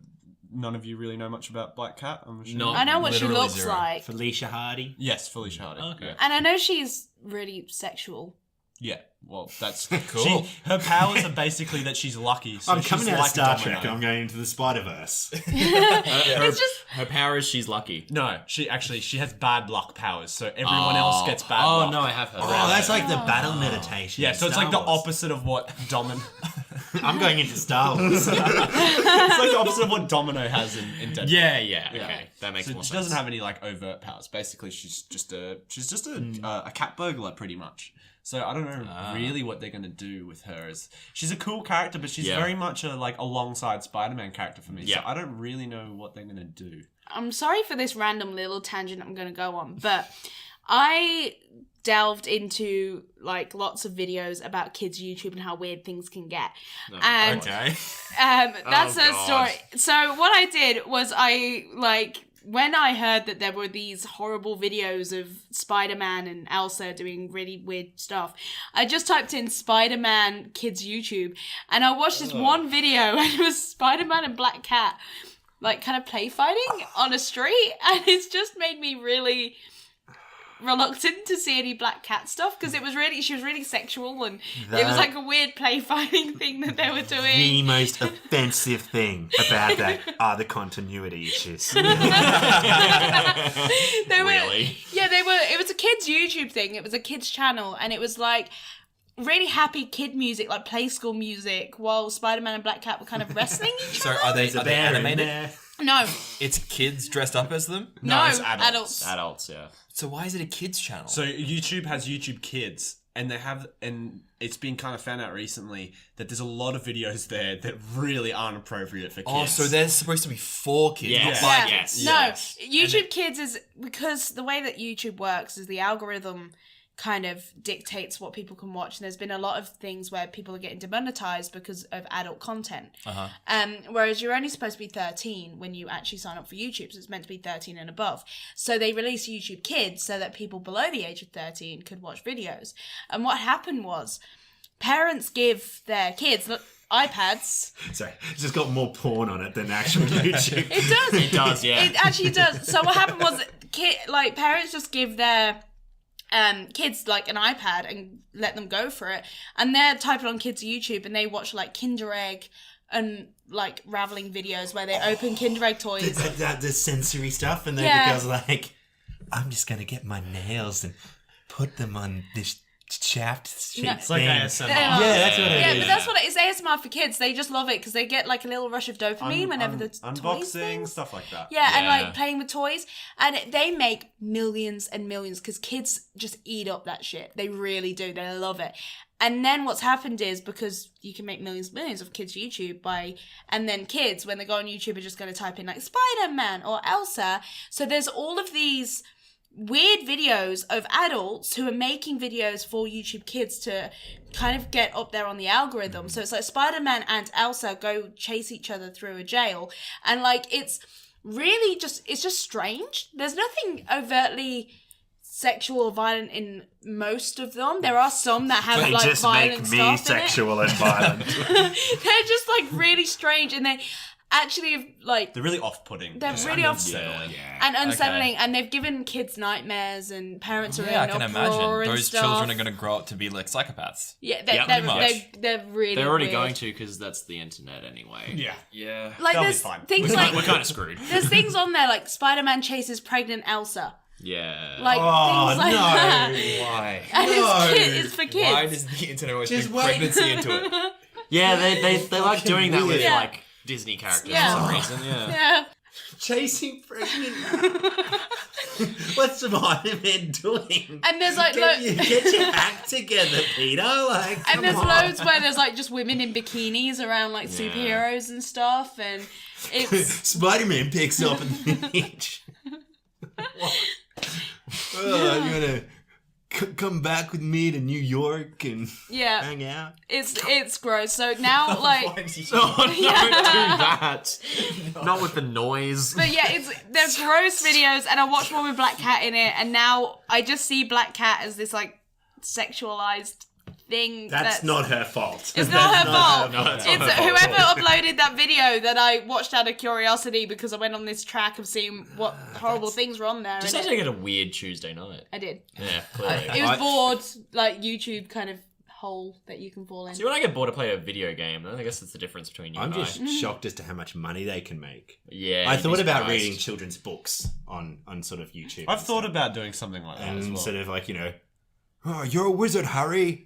[SPEAKER 1] none of you really know much about Black Cat. I'm assuming.
[SPEAKER 5] No.
[SPEAKER 3] I know what she
[SPEAKER 2] Literally
[SPEAKER 3] looks
[SPEAKER 2] zero.
[SPEAKER 3] like,
[SPEAKER 4] Felicia Hardy.
[SPEAKER 1] Yes, Felicia Hardy.
[SPEAKER 4] Okay.
[SPEAKER 1] Yeah.
[SPEAKER 3] and I know she's really sexual.
[SPEAKER 1] Yeah, well, that's
[SPEAKER 2] Cool.
[SPEAKER 1] her powers are basically that she's lucky. So
[SPEAKER 4] I'm coming
[SPEAKER 1] she's
[SPEAKER 4] out
[SPEAKER 1] like
[SPEAKER 4] of Star
[SPEAKER 1] Domino.
[SPEAKER 4] Trek and I'm going into the Spider-Verse.
[SPEAKER 3] It's just
[SPEAKER 5] Her power is she's lucky.
[SPEAKER 1] No, she has bad luck powers, so everyone else gets bad luck.
[SPEAKER 5] Oh no, I have heard.
[SPEAKER 4] Oh, that's like the battle meditation.
[SPEAKER 1] Yeah,
[SPEAKER 4] in
[SPEAKER 1] so it's
[SPEAKER 4] Star
[SPEAKER 1] like the
[SPEAKER 4] Wars.
[SPEAKER 1] opposite of what Domino.
[SPEAKER 4] I'm going into Star Wars.
[SPEAKER 1] It's like the opposite of what Domino has in Deadpool.
[SPEAKER 5] Yeah. Okay, that makes
[SPEAKER 1] So
[SPEAKER 5] more
[SPEAKER 1] she
[SPEAKER 5] sense.
[SPEAKER 1] doesn't have any like overt powers. Basically, she's just a cat burglar, pretty much. So I don't know really what they're gonna do with her. She's a cool character, but she's
[SPEAKER 5] Yeah.
[SPEAKER 1] very much a alongside Spider-Man character for me.
[SPEAKER 5] Yeah.
[SPEAKER 1] So I don't really know what they're gonna do.
[SPEAKER 3] I'm sorry for this random little tangent I'm going to go on, but I delved into like lots of videos about kids' YouTube and how weird things can get. And
[SPEAKER 2] Okay.
[SPEAKER 3] that's
[SPEAKER 5] Oh,
[SPEAKER 3] a
[SPEAKER 5] God.
[SPEAKER 3] story. So what I did was when I heard that there were these horrible videos of Spider-Man and Elsa doing really weird stuff, I just typed in Spider-Man kids YouTube and I watched this one video and it was Spider-Man and Black Cat like kind of play fighting on a street, and it's just made me really reluctant to see any Black Cat stuff because she was really sexual and it was
[SPEAKER 4] That-
[SPEAKER 3] like a weird play fighting thing that they were
[SPEAKER 4] The
[SPEAKER 3] doing.
[SPEAKER 4] most offensive thing about that are the continuity issues.
[SPEAKER 3] They were,
[SPEAKER 5] Really?
[SPEAKER 3] yeah, they were. It was a kids' YouTube thing. It was a kids' channel, and it was like really happy kid music, like Play School music, while Spider-Man and Black Cat were kind of wrestling each
[SPEAKER 2] So
[SPEAKER 3] other.
[SPEAKER 2] are they
[SPEAKER 4] There's a bear in
[SPEAKER 2] animated?
[SPEAKER 4] there.
[SPEAKER 3] No,
[SPEAKER 2] It's kids dressed up as them?
[SPEAKER 3] no,
[SPEAKER 1] it's adults.
[SPEAKER 5] Adults, yeah.
[SPEAKER 2] So why is it a kids channel?
[SPEAKER 1] So YouTube has YouTube Kids, and it's been kind of found out recently that there's a lot of videos there that really aren't appropriate for kids.
[SPEAKER 2] so they're supposed to be for kids,
[SPEAKER 5] Yes.
[SPEAKER 2] not by
[SPEAKER 3] yeah.
[SPEAKER 2] kids.
[SPEAKER 3] No,
[SPEAKER 5] Yes.
[SPEAKER 3] YouTube Kids is because the way that YouTube works is the algorithm kind of dictates what people can watch. And there's been a lot of things where people are getting demonetized because of adult content. Whereas you're only supposed to be 13 when you actually sign up for YouTube, so it's meant to be 13 and above. So they released YouTube Kids so that people below the age of 13 could watch videos. And what happened was parents give their kids iPads.
[SPEAKER 4] Sorry, it's just got more porn on it than actual YouTube.
[SPEAKER 3] It does.
[SPEAKER 5] It does, yeah.
[SPEAKER 3] It actually does. So what happened was parents just give their kids like an iPad and let them go for it, and they're typing on kids' YouTube and they watch like Kinder Egg and like raveling videos where they open Kinder Egg toys.
[SPEAKER 4] The sensory stuff, and then
[SPEAKER 3] Yeah.
[SPEAKER 4] the girls are like, I'm just gonna get my nails and put them on this shaft shape
[SPEAKER 5] It's like
[SPEAKER 4] thing.
[SPEAKER 5] ASMR.
[SPEAKER 3] Yeah,
[SPEAKER 4] that's what it
[SPEAKER 3] Yeah,
[SPEAKER 4] is.
[SPEAKER 3] but that's what it is. ASMR for kids. They just love it because they get like a little rush of dopamine whenever the toys
[SPEAKER 1] unboxing,
[SPEAKER 3] things.
[SPEAKER 1] stuff like that.
[SPEAKER 3] Yeah, and
[SPEAKER 5] Yeah.
[SPEAKER 3] like playing with toys, and they make millions and millions because kids just eat up that shit. They really do. They love it. And then what's happened is because you can make millions and millions of kids YouTube and then kids when they go on YouTube are just going to type in like Spider-Man or Elsa. So there's all of these weird videos of adults who are making videos for YouTube Kids to kind of get up there on the algorithm. So it's like Spider-Man and Elsa go chase each other through a jail. And like, it's really it's just strange. There's nothing overtly sexual or violent in most of them. There are some that have like violent stuff in it.
[SPEAKER 4] and violent.
[SPEAKER 3] They're just like really strange, and they actually like
[SPEAKER 1] They're really off-putting.
[SPEAKER 3] they're
[SPEAKER 1] and
[SPEAKER 3] really
[SPEAKER 1] unsettling.
[SPEAKER 3] and unsettling, and they've given kids nightmares, and parents are
[SPEAKER 2] Yeah, I
[SPEAKER 3] in
[SPEAKER 2] can
[SPEAKER 3] uproar
[SPEAKER 2] imagine.
[SPEAKER 3] and
[SPEAKER 2] Those
[SPEAKER 3] stuff.
[SPEAKER 2] children are going to grow up to be like psychopaths.
[SPEAKER 3] Yeah,
[SPEAKER 2] pretty much.
[SPEAKER 3] they're really.
[SPEAKER 5] They're already
[SPEAKER 3] weird.
[SPEAKER 5] going to because that's the internet anyway.
[SPEAKER 1] Yeah.
[SPEAKER 2] Yeah.
[SPEAKER 3] Like
[SPEAKER 1] They'll be
[SPEAKER 3] there's
[SPEAKER 1] fine.
[SPEAKER 3] things
[SPEAKER 5] We're
[SPEAKER 3] like
[SPEAKER 5] kind of screwed.
[SPEAKER 3] there's things on there like Spider-Man chases pregnant Elsa,
[SPEAKER 5] Yeah.
[SPEAKER 3] like
[SPEAKER 4] Oh,
[SPEAKER 3] things like
[SPEAKER 4] no.
[SPEAKER 3] that.
[SPEAKER 2] Why?
[SPEAKER 3] And
[SPEAKER 4] No.
[SPEAKER 3] it's for kids.
[SPEAKER 2] Why does the internet always
[SPEAKER 4] Just
[SPEAKER 2] bring
[SPEAKER 4] wait.
[SPEAKER 2] pregnancy into it?
[SPEAKER 5] yeah, they like doing that with
[SPEAKER 3] Yeah.
[SPEAKER 5] like Disney characters
[SPEAKER 3] Yeah.
[SPEAKER 5] for some reason. Yeah.
[SPEAKER 3] Yeah.
[SPEAKER 4] Chasing pregnant. What's Spider-Man doing?
[SPEAKER 3] And there's like
[SPEAKER 4] Get your act together, Peter. Like,
[SPEAKER 3] and
[SPEAKER 4] come
[SPEAKER 3] there's
[SPEAKER 4] on.
[SPEAKER 3] loads where there's like just women in bikinis around like superheroes and stuff, and it's
[SPEAKER 4] Spider-Man picks up at the beach. You're gonna come back with me to New York and
[SPEAKER 3] yeah,
[SPEAKER 4] hang out.
[SPEAKER 3] it's gross. So now like.
[SPEAKER 5] Oh, no, do that. Not with the noise.
[SPEAKER 3] But yeah, they're gross videos, and I watched one with Black Cat in it, and now I just see Black Cat as this like sexualized thing.
[SPEAKER 4] That's not her fault.
[SPEAKER 3] It's not her fault.
[SPEAKER 5] No, it's
[SPEAKER 3] It's
[SPEAKER 5] not her fault.
[SPEAKER 3] whoever uploaded that video that I watched out of curiosity because I went on this track of seeing what horrible things were on there.
[SPEAKER 5] Just
[SPEAKER 3] and
[SPEAKER 5] had to get a weird Tuesday night.
[SPEAKER 3] I did.
[SPEAKER 5] Yeah, clearly.
[SPEAKER 3] It was bored, like YouTube kind of hole that you can fall in.
[SPEAKER 5] See, when I get bored to play a video game, then I guess that's the difference between you
[SPEAKER 4] I'm
[SPEAKER 5] and
[SPEAKER 4] just
[SPEAKER 5] I.
[SPEAKER 4] shocked as to how much money they can make.
[SPEAKER 5] Yeah.
[SPEAKER 4] I
[SPEAKER 5] you'd be
[SPEAKER 4] thought about
[SPEAKER 5] surprised.
[SPEAKER 4] reading children's books on sort of YouTube.
[SPEAKER 1] I've
[SPEAKER 4] and
[SPEAKER 1] thought
[SPEAKER 4] stuff.
[SPEAKER 1] about doing something like that as
[SPEAKER 4] and
[SPEAKER 1] well.
[SPEAKER 4] sort of like, oh, you're a wizard, Harry.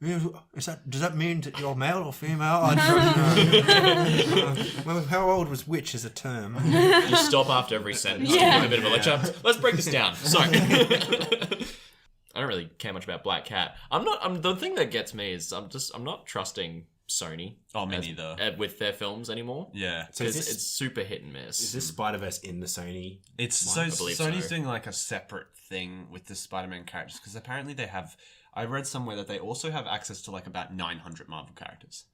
[SPEAKER 4] Does that mean that you're male or female? I don't know. Well, how old was witch as a term?
[SPEAKER 5] You stop after every sentence to
[SPEAKER 3] Yeah.
[SPEAKER 5] give a bit of a lecture. Let's break this down. So, I don't really care much about Black Cat. The thing that gets me is I'm not trusting Sony.
[SPEAKER 1] Oh, me neither.
[SPEAKER 5] With their films anymore.
[SPEAKER 1] Yeah.
[SPEAKER 4] So is
[SPEAKER 5] Because
[SPEAKER 4] this,
[SPEAKER 5] it's super hit and miss.
[SPEAKER 4] is this Spider-Verse in the Sony?
[SPEAKER 1] It's
[SPEAKER 5] I believe
[SPEAKER 1] Sony's
[SPEAKER 5] so.
[SPEAKER 1] doing like a separate thing with the Spider-Man characters because apparently they have. I read somewhere that they also have access to like about 900 Marvel characters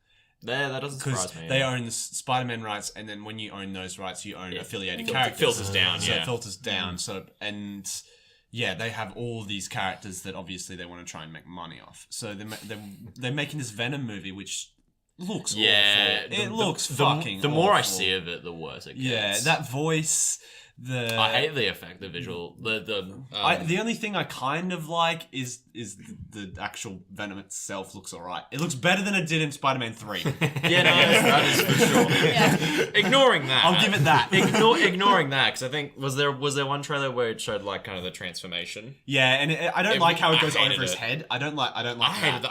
[SPEAKER 5] That doesn't
[SPEAKER 1] because
[SPEAKER 5] surprise me.
[SPEAKER 1] they own the Spider-Man rights, and then when you own those rights, you own affiliated
[SPEAKER 5] It
[SPEAKER 1] characters.
[SPEAKER 5] filters down,
[SPEAKER 1] So
[SPEAKER 5] yeah.
[SPEAKER 1] it filters down. So yeah, they have all these characters that obviously they want to try and make money off. So they're making this Venom movie, which looks
[SPEAKER 5] Yeah,
[SPEAKER 1] awful. It looks fucking.
[SPEAKER 5] The more I
[SPEAKER 1] awful.
[SPEAKER 5] see of it, the worse it gets.
[SPEAKER 1] Yeah, that voice.
[SPEAKER 5] I hate the effect, the visual,
[SPEAKER 1] The only thing I kind of like is the actual Venom itself looks alright. It looks better than it did in Spider-Man 3.
[SPEAKER 5] Yeah, no, that is for sure.
[SPEAKER 3] Yeah.
[SPEAKER 5] Ignoring that,
[SPEAKER 1] I'll give it that.
[SPEAKER 5] Ignoring that, because I think was there one trailer where it showed like kind of the transformation.
[SPEAKER 1] Yeah, and I don't like how it goes
[SPEAKER 5] I hated
[SPEAKER 1] over his
[SPEAKER 5] it.
[SPEAKER 1] head. I don't like
[SPEAKER 5] I
[SPEAKER 1] that.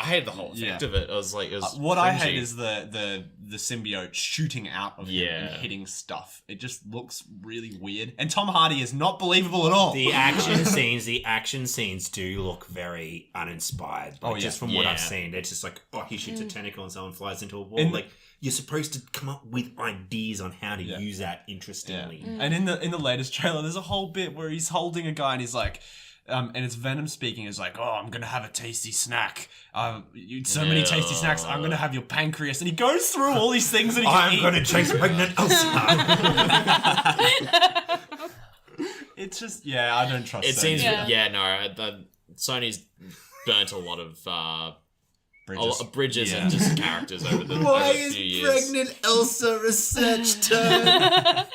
[SPEAKER 5] hated the whole effect
[SPEAKER 1] Yeah.
[SPEAKER 5] of it. I was like, it was
[SPEAKER 1] What I
[SPEAKER 5] cringy.
[SPEAKER 1] hate is the symbiote shooting out of him
[SPEAKER 5] Yeah.
[SPEAKER 1] and hitting stuff. It just looks really weird. And Tom Hardy is not believable at all.
[SPEAKER 4] The action scenes do look very uninspired. Like,
[SPEAKER 1] Oh, yeah.
[SPEAKER 4] just from what
[SPEAKER 5] Yeah.
[SPEAKER 4] I've seen, they're just like, oh, he shoots a tentacle and someone flies into a wall.
[SPEAKER 1] And-
[SPEAKER 4] like, you're supposed to come up with ideas on how to use that interestingly.
[SPEAKER 1] And in the latest trailer, there's a whole bit where he's holding a guy and he's like, and it's Venom speaking. It's like, oh, I'm gonna have a tasty snack. So many tasty snacks. I'm gonna have your pancreas, and he goes through all these things that he can
[SPEAKER 4] I'm
[SPEAKER 1] eat.
[SPEAKER 4] going to chase pregnant Elsa.
[SPEAKER 1] It's just, yeah, I don't trust.
[SPEAKER 5] It
[SPEAKER 1] Sony.
[SPEAKER 5] seems,
[SPEAKER 3] Yeah.
[SPEAKER 5] Sony's burnt a lot of
[SPEAKER 1] Bridges.
[SPEAKER 5] bridges
[SPEAKER 1] Yeah.
[SPEAKER 5] and just characters over the
[SPEAKER 4] Why
[SPEAKER 5] over a
[SPEAKER 4] is
[SPEAKER 5] few years.
[SPEAKER 4] pregnant Elsa a search term?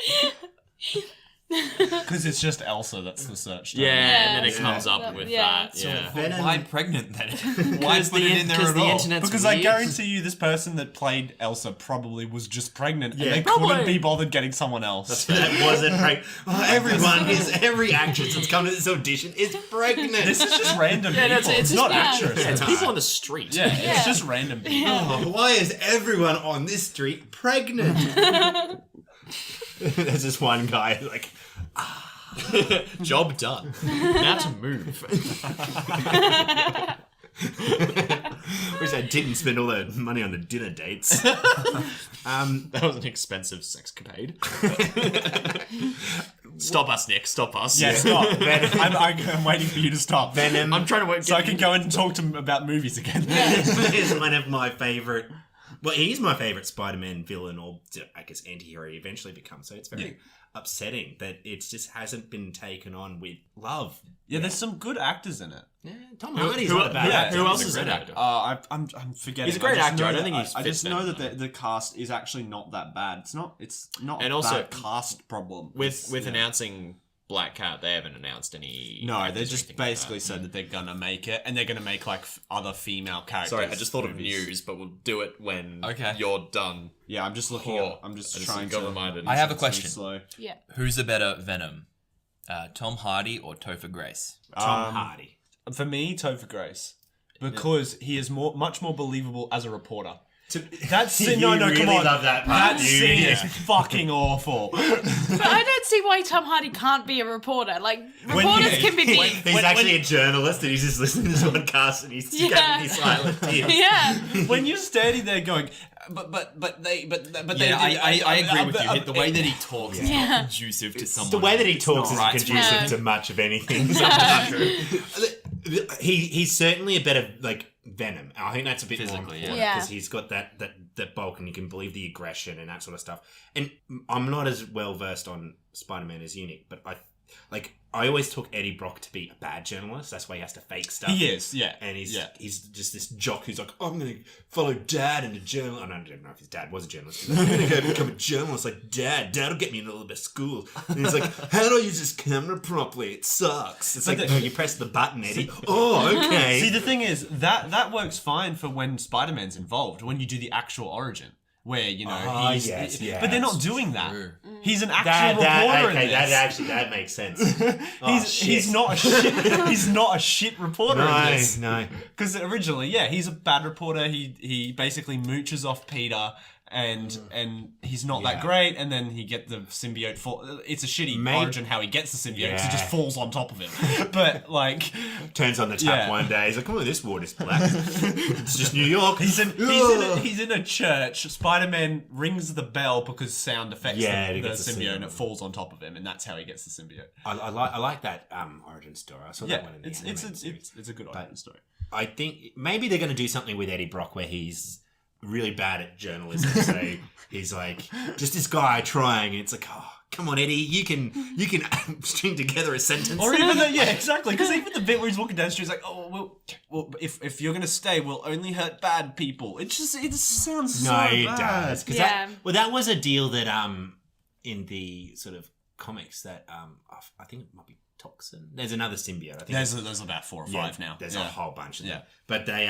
[SPEAKER 1] Because it's just Elsa that's the search term.
[SPEAKER 5] Yeah, and then it
[SPEAKER 3] Yeah.
[SPEAKER 5] comes up with
[SPEAKER 3] Yeah.
[SPEAKER 5] that. Yeah.
[SPEAKER 4] Venom-
[SPEAKER 2] Why pregnant then? Why
[SPEAKER 5] Because
[SPEAKER 2] put it in there at
[SPEAKER 5] the
[SPEAKER 2] all?
[SPEAKER 5] internet's
[SPEAKER 1] Because
[SPEAKER 5] weird.
[SPEAKER 1] I guarantee you this person that played Elsa probably was just pregnant and they
[SPEAKER 5] Probably.
[SPEAKER 1] couldn't be bothered getting someone else.
[SPEAKER 4] That wasn't pregnant. Every actress that's come to this audition is pregnant.
[SPEAKER 1] This is just random people.
[SPEAKER 5] it's
[SPEAKER 1] It's
[SPEAKER 5] just-
[SPEAKER 1] not
[SPEAKER 3] yeah.
[SPEAKER 1] actresses.
[SPEAKER 5] Yeah, it's people on the street.
[SPEAKER 1] Yeah,
[SPEAKER 3] Yeah.
[SPEAKER 1] it's just random people.
[SPEAKER 4] Oh, why is everyone on this street pregnant? There's this one guy like,
[SPEAKER 5] Job done. Now to move.
[SPEAKER 4] wish I didn't spend all the money on the dinner dates.
[SPEAKER 5] That was an expensive sexcapade. Stop us, Nick. Stop us.
[SPEAKER 1] Yeah, stop. I'm waiting for you to stop.
[SPEAKER 4] Venom
[SPEAKER 5] I'm trying to work.
[SPEAKER 1] So I can go in and talk to him about movies again.
[SPEAKER 4] is one of my favorite. Well, he's my favorite Spider-Man villain, or I guess anti-hero he eventually becomes. So it's very upsetting that it just hasn't been taken on with love.
[SPEAKER 1] Yeah, there's some good actors in it.
[SPEAKER 4] Yeah, Tom Hardy's
[SPEAKER 5] who-
[SPEAKER 4] not a bad
[SPEAKER 5] who-
[SPEAKER 4] actor.
[SPEAKER 5] who else
[SPEAKER 4] He's
[SPEAKER 5] is
[SPEAKER 4] a
[SPEAKER 5] in
[SPEAKER 4] great
[SPEAKER 5] it?
[SPEAKER 4] actor.
[SPEAKER 1] I'm forgetting.
[SPEAKER 5] He's a great
[SPEAKER 1] just
[SPEAKER 5] actor.
[SPEAKER 1] know
[SPEAKER 5] I don't
[SPEAKER 1] that-
[SPEAKER 5] think he's
[SPEAKER 1] I just
[SPEAKER 5] fit
[SPEAKER 1] know
[SPEAKER 5] then.
[SPEAKER 1] that the cast is actually not that bad. It's not
[SPEAKER 5] And
[SPEAKER 1] a
[SPEAKER 5] also,
[SPEAKER 1] bad cast problem.
[SPEAKER 5] With
[SPEAKER 1] It's,
[SPEAKER 5] announcing Black Cat, they haven't announced any.
[SPEAKER 1] no,
[SPEAKER 5] actors
[SPEAKER 1] they
[SPEAKER 5] or
[SPEAKER 1] just
[SPEAKER 5] anything like
[SPEAKER 1] basically
[SPEAKER 5] that.
[SPEAKER 1] said that they're gonna make it, and they're gonna make like other female characters.
[SPEAKER 5] Sorry, I just thought of
[SPEAKER 1] movies.
[SPEAKER 5] news, but we'll do it when
[SPEAKER 2] Okay.
[SPEAKER 5] you're done.
[SPEAKER 1] Yeah, I'm just looking.
[SPEAKER 5] Oh,
[SPEAKER 1] I'm just
[SPEAKER 5] I just
[SPEAKER 1] trying
[SPEAKER 5] got
[SPEAKER 1] to.
[SPEAKER 5] reminded.
[SPEAKER 2] I have a
[SPEAKER 1] It's
[SPEAKER 2] question.
[SPEAKER 1] Slow.
[SPEAKER 3] Yeah.
[SPEAKER 2] Who's the better Venom? Tom Hardy or Topher Grace?
[SPEAKER 4] Tom Hardy.
[SPEAKER 1] For me, Topher Grace, because he is much more believable as a reporter. That scene,
[SPEAKER 4] You
[SPEAKER 1] come
[SPEAKER 4] really
[SPEAKER 1] on.
[SPEAKER 4] love that part.
[SPEAKER 1] That
[SPEAKER 4] You-
[SPEAKER 1] scene
[SPEAKER 4] yeah.
[SPEAKER 1] is fucking awful.
[SPEAKER 3] But I don't see why Tom Hardy can't be a reporter. Like, reporters can be beat.
[SPEAKER 4] He's actually a journalist and he's just listening to this podcast and he's
[SPEAKER 3] Yeah.
[SPEAKER 4] getting these silent tears.
[SPEAKER 3] Yeah.
[SPEAKER 1] When you're standing there going, but they.
[SPEAKER 2] Yeah, I agree with you. The way that he talks is
[SPEAKER 3] Yeah.
[SPEAKER 2] not conducive to someone.
[SPEAKER 4] The way that he
[SPEAKER 2] It's
[SPEAKER 4] talks
[SPEAKER 2] not
[SPEAKER 4] isn't
[SPEAKER 2] right.
[SPEAKER 4] conducive
[SPEAKER 3] No.
[SPEAKER 4] to much of anything. Sometimes. He's certainly a better Venom. I think that's a bit
[SPEAKER 2] Physically,
[SPEAKER 4] more
[SPEAKER 2] yeah.
[SPEAKER 4] important
[SPEAKER 3] Yeah.
[SPEAKER 4] because he's got that bulk and you can believe the aggression and that sort of stuff. And I'm not as well versed on Spider-Man as you, Nick, but I always took Eddie Brock to be a bad journalist. That's why he has to fake stuff.
[SPEAKER 1] He is, yeah.
[SPEAKER 4] And he's
[SPEAKER 1] yeah.
[SPEAKER 4] just this jock who's like, I'm going to follow Dad into journalism. I don't know if his dad was a journalist. I'm going to go become a journalist like Dad. Dad'll get me into a little bit of school. And he's like, how do I use this camera properly? It sucks. It's like, no, you press the button, Eddie. Oh, okay.
[SPEAKER 1] See, the thing is, that works fine for when Spider-Man's involved, when you do the actual origin. Where,
[SPEAKER 4] Ah,
[SPEAKER 1] he's...
[SPEAKER 4] yes, yes.
[SPEAKER 1] But they're not doing that.
[SPEAKER 2] True.
[SPEAKER 1] He's an actual reporter in this.
[SPEAKER 4] that makes sense. Oh,
[SPEAKER 1] He's not a shit. He's not a shit reporter in this.
[SPEAKER 4] No.
[SPEAKER 1] Because originally, he's a bad reporter. He basically mooches off Peter, and he's not that great. And then he get the symbiote. It's a shitty origin how he gets the symbiote. 'Cause he just
[SPEAKER 4] Yeah.
[SPEAKER 1] falls on top of him. But like,
[SPEAKER 4] Turns on the tap
[SPEAKER 1] Yeah.
[SPEAKER 4] one day. He's like, oh, this water's black. It's just New York.
[SPEAKER 1] he's in a church. Spider-Man rings the bell because sound affects
[SPEAKER 4] Yeah,
[SPEAKER 1] the
[SPEAKER 4] he gets the
[SPEAKER 1] symbiote, and
[SPEAKER 4] symbiote.
[SPEAKER 1] it falls on top of him, and that's how he gets the symbiote.
[SPEAKER 4] I like that origin story. I saw that
[SPEAKER 1] Yeah,
[SPEAKER 4] one in the
[SPEAKER 1] it's
[SPEAKER 4] animated series.
[SPEAKER 1] a good origin story.
[SPEAKER 4] I think maybe they're going to do something with Eddie Brock where he's really bad at journalism. So he's like, just this guy trying, and it's like, oh, come on, Eddie, you can string together a sentence.
[SPEAKER 1] Or even exactly, because even the bit where he's walking down the street, he's like, oh, well, if you're gonna stay, we'll only hurt bad people. It sounds so
[SPEAKER 4] no, it
[SPEAKER 1] bad.
[SPEAKER 4] does. 'Cause
[SPEAKER 3] Yeah.
[SPEAKER 4] that was a deal that in the sort of comics that I think it might be Toxin. There's another symbiote. I think
[SPEAKER 1] There's about 4 or 5 now.
[SPEAKER 4] There's a whole bunch of them.
[SPEAKER 1] Yeah.
[SPEAKER 4] But they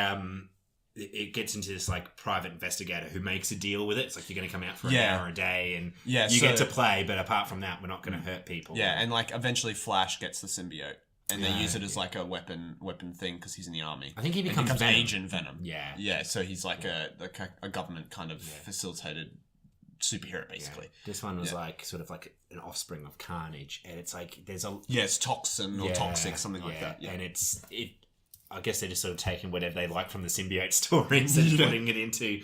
[SPEAKER 4] it gets into this like private investigator who makes a deal with it. It's like, you're going to come out for an
[SPEAKER 1] Yeah.
[SPEAKER 4] hour a day and
[SPEAKER 1] Yeah,
[SPEAKER 4] you
[SPEAKER 1] so-
[SPEAKER 4] get to play, but apart from that, we're not going to hurt people.
[SPEAKER 1] Yeah, and like eventually Flash gets the symbiote, and they
[SPEAKER 4] Yeah,
[SPEAKER 1] use it as like a weapon thing because he's in the army.
[SPEAKER 4] I think he
[SPEAKER 1] And
[SPEAKER 4] becomes Venom.
[SPEAKER 1] Agent Venom.
[SPEAKER 4] Yeah.
[SPEAKER 1] Yeah, so he's like a government kind of facilitated superhero basically.
[SPEAKER 4] This one was
[SPEAKER 1] Yeah.
[SPEAKER 4] like sort of like an offspring of Carnage, and it's like there's a
[SPEAKER 1] Yeah, it's toxin or toxic, something like that. Yeah.
[SPEAKER 4] And I guess they're just sort of taking whatever they like from the symbiote stories and putting it into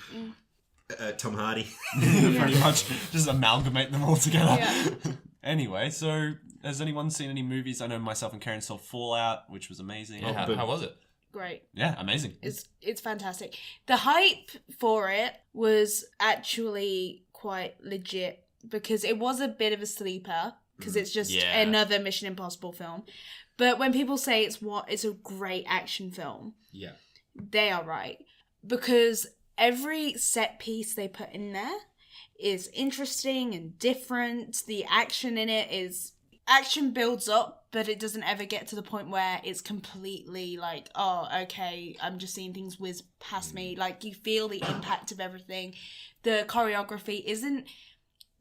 [SPEAKER 4] Tom Hardy.
[SPEAKER 1] Pretty much just amalgamate them all together.
[SPEAKER 3] Yeah.
[SPEAKER 1] Anyway, so has anyone seen any movies? I know myself and Karen saw Fallout, which was amazing.
[SPEAKER 2] Yeah, how was it?
[SPEAKER 3] Great.
[SPEAKER 1] Yeah, amazing.
[SPEAKER 3] It's fantastic. The hype for it was actually quite legit because it was a bit of a sleeper because it's just
[SPEAKER 2] Yeah.
[SPEAKER 3] another Mission Impossible film. But when people say it's a great action film,
[SPEAKER 4] Yeah.
[SPEAKER 3] they are right because every set piece they put in there is interesting and different. The action in it is action builds up, but it doesn't ever get to the point where it's completely like, oh, okay, I'm just seeing things whiz past me. Like, you feel the impact of everything. The choreography isn't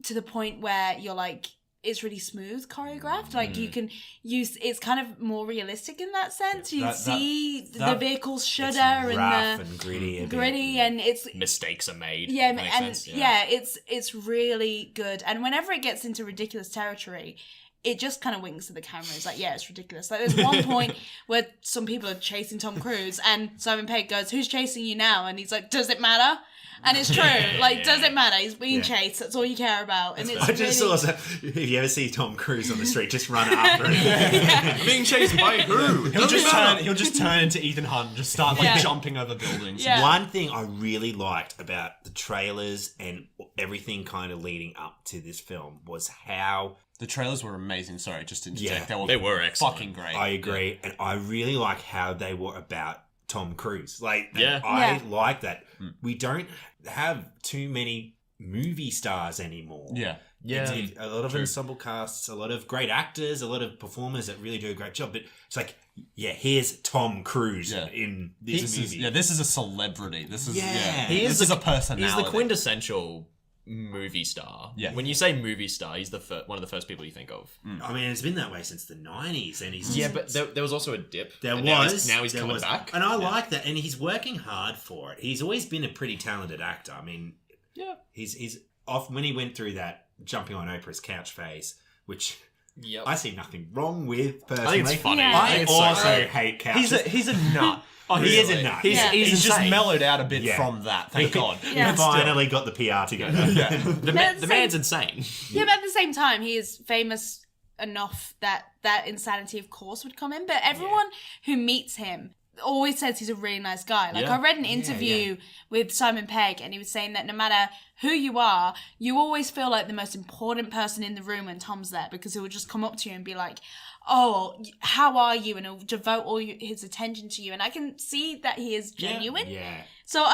[SPEAKER 3] to the point where you're like, it's really smooth choreographed. Like, you can use, it's kind of more realistic in that sense. You see the vehicles shudder and
[SPEAKER 4] rough
[SPEAKER 3] the
[SPEAKER 4] and gritty,
[SPEAKER 3] and it's
[SPEAKER 5] Mistakes are made.
[SPEAKER 3] yeah,
[SPEAKER 5] Makes
[SPEAKER 3] and
[SPEAKER 5] sense,
[SPEAKER 3] yeah, it's really good. And whenever it gets into ridiculous territory, it just kind of winks to the camera. It's like, yeah, it's ridiculous. Like, there's one point where some people are chasing Tom Cruise, and Simon Pegg goes, "Who's chasing you now?" And he's like, "Does it matter?" And it's true. Like, does it matter? He's being chased. That's all you care about. And it's
[SPEAKER 4] I just
[SPEAKER 3] really...
[SPEAKER 4] saw, if you ever see Tom Cruise on the street, just run after him.
[SPEAKER 5] I'm being chased by who?
[SPEAKER 1] He'll just turn into Ethan Hunt and just start like jumping over buildings.
[SPEAKER 3] Yeah.
[SPEAKER 4] One thing I really liked about the trailers and everything kind of leading up to this film was how...
[SPEAKER 1] The trailers were amazing. Sorry, just to interject.
[SPEAKER 4] Yeah.
[SPEAKER 5] They were excellent.
[SPEAKER 1] fucking great.
[SPEAKER 4] I agree. And I really like how they were about Tom Cruise. Like,
[SPEAKER 5] Yeah.
[SPEAKER 4] I like that. We don't have too many movie stars anymore.
[SPEAKER 1] Yeah.
[SPEAKER 4] It's a lot of ensemble casts, a lot of great actors, a lot of performers that really do a great job. But it's like, yeah, here's Tom Cruise in this movie.
[SPEAKER 1] This is a celebrity. This is
[SPEAKER 4] He
[SPEAKER 1] this is a personality.
[SPEAKER 5] He's the quintessential movie star.
[SPEAKER 1] Yeah.
[SPEAKER 5] When you say movie star, he's one of the first people you think of.
[SPEAKER 4] I mean, it's been that way since the 90s. And he's
[SPEAKER 5] Yeah, but there was also a dip.
[SPEAKER 4] There
[SPEAKER 5] and
[SPEAKER 4] was.
[SPEAKER 5] Now he's
[SPEAKER 4] there
[SPEAKER 5] coming
[SPEAKER 4] was.
[SPEAKER 5] back.
[SPEAKER 4] And I like that. And he's working hard for it. He's always been a pretty talented actor. I mean, he's off when he went through that jumping on Oprah's couch phase, which I see nothing wrong with personally.
[SPEAKER 5] I think it's funny.
[SPEAKER 3] Yeah.
[SPEAKER 5] I think
[SPEAKER 4] I
[SPEAKER 5] it's so
[SPEAKER 4] also
[SPEAKER 5] great.
[SPEAKER 4] hate couches.
[SPEAKER 1] He's a nut.
[SPEAKER 4] He is a nut.
[SPEAKER 1] He's just
[SPEAKER 5] insane.
[SPEAKER 1] mellowed out a bit
[SPEAKER 4] Yeah.
[SPEAKER 1] from that. Thank God.
[SPEAKER 3] Yeah.
[SPEAKER 4] He finally got the PR together.
[SPEAKER 5] The
[SPEAKER 3] at the
[SPEAKER 5] man's insane.
[SPEAKER 3] Yeah, but at the same time, he is famous enough that that insanity, of course, would come in. But everyone who meets him always says he's a really nice guy. Like,
[SPEAKER 5] Yeah.
[SPEAKER 3] I read an interview with Simon Pegg, and he was saying that no matter who you are, you always feel like the most important person in the room when Tom's there, because he will just come up to you and be like, "Oh, how are you?" And he'll devote all his attention to you. And I can see that he is genuine.
[SPEAKER 4] Yeah.
[SPEAKER 3] So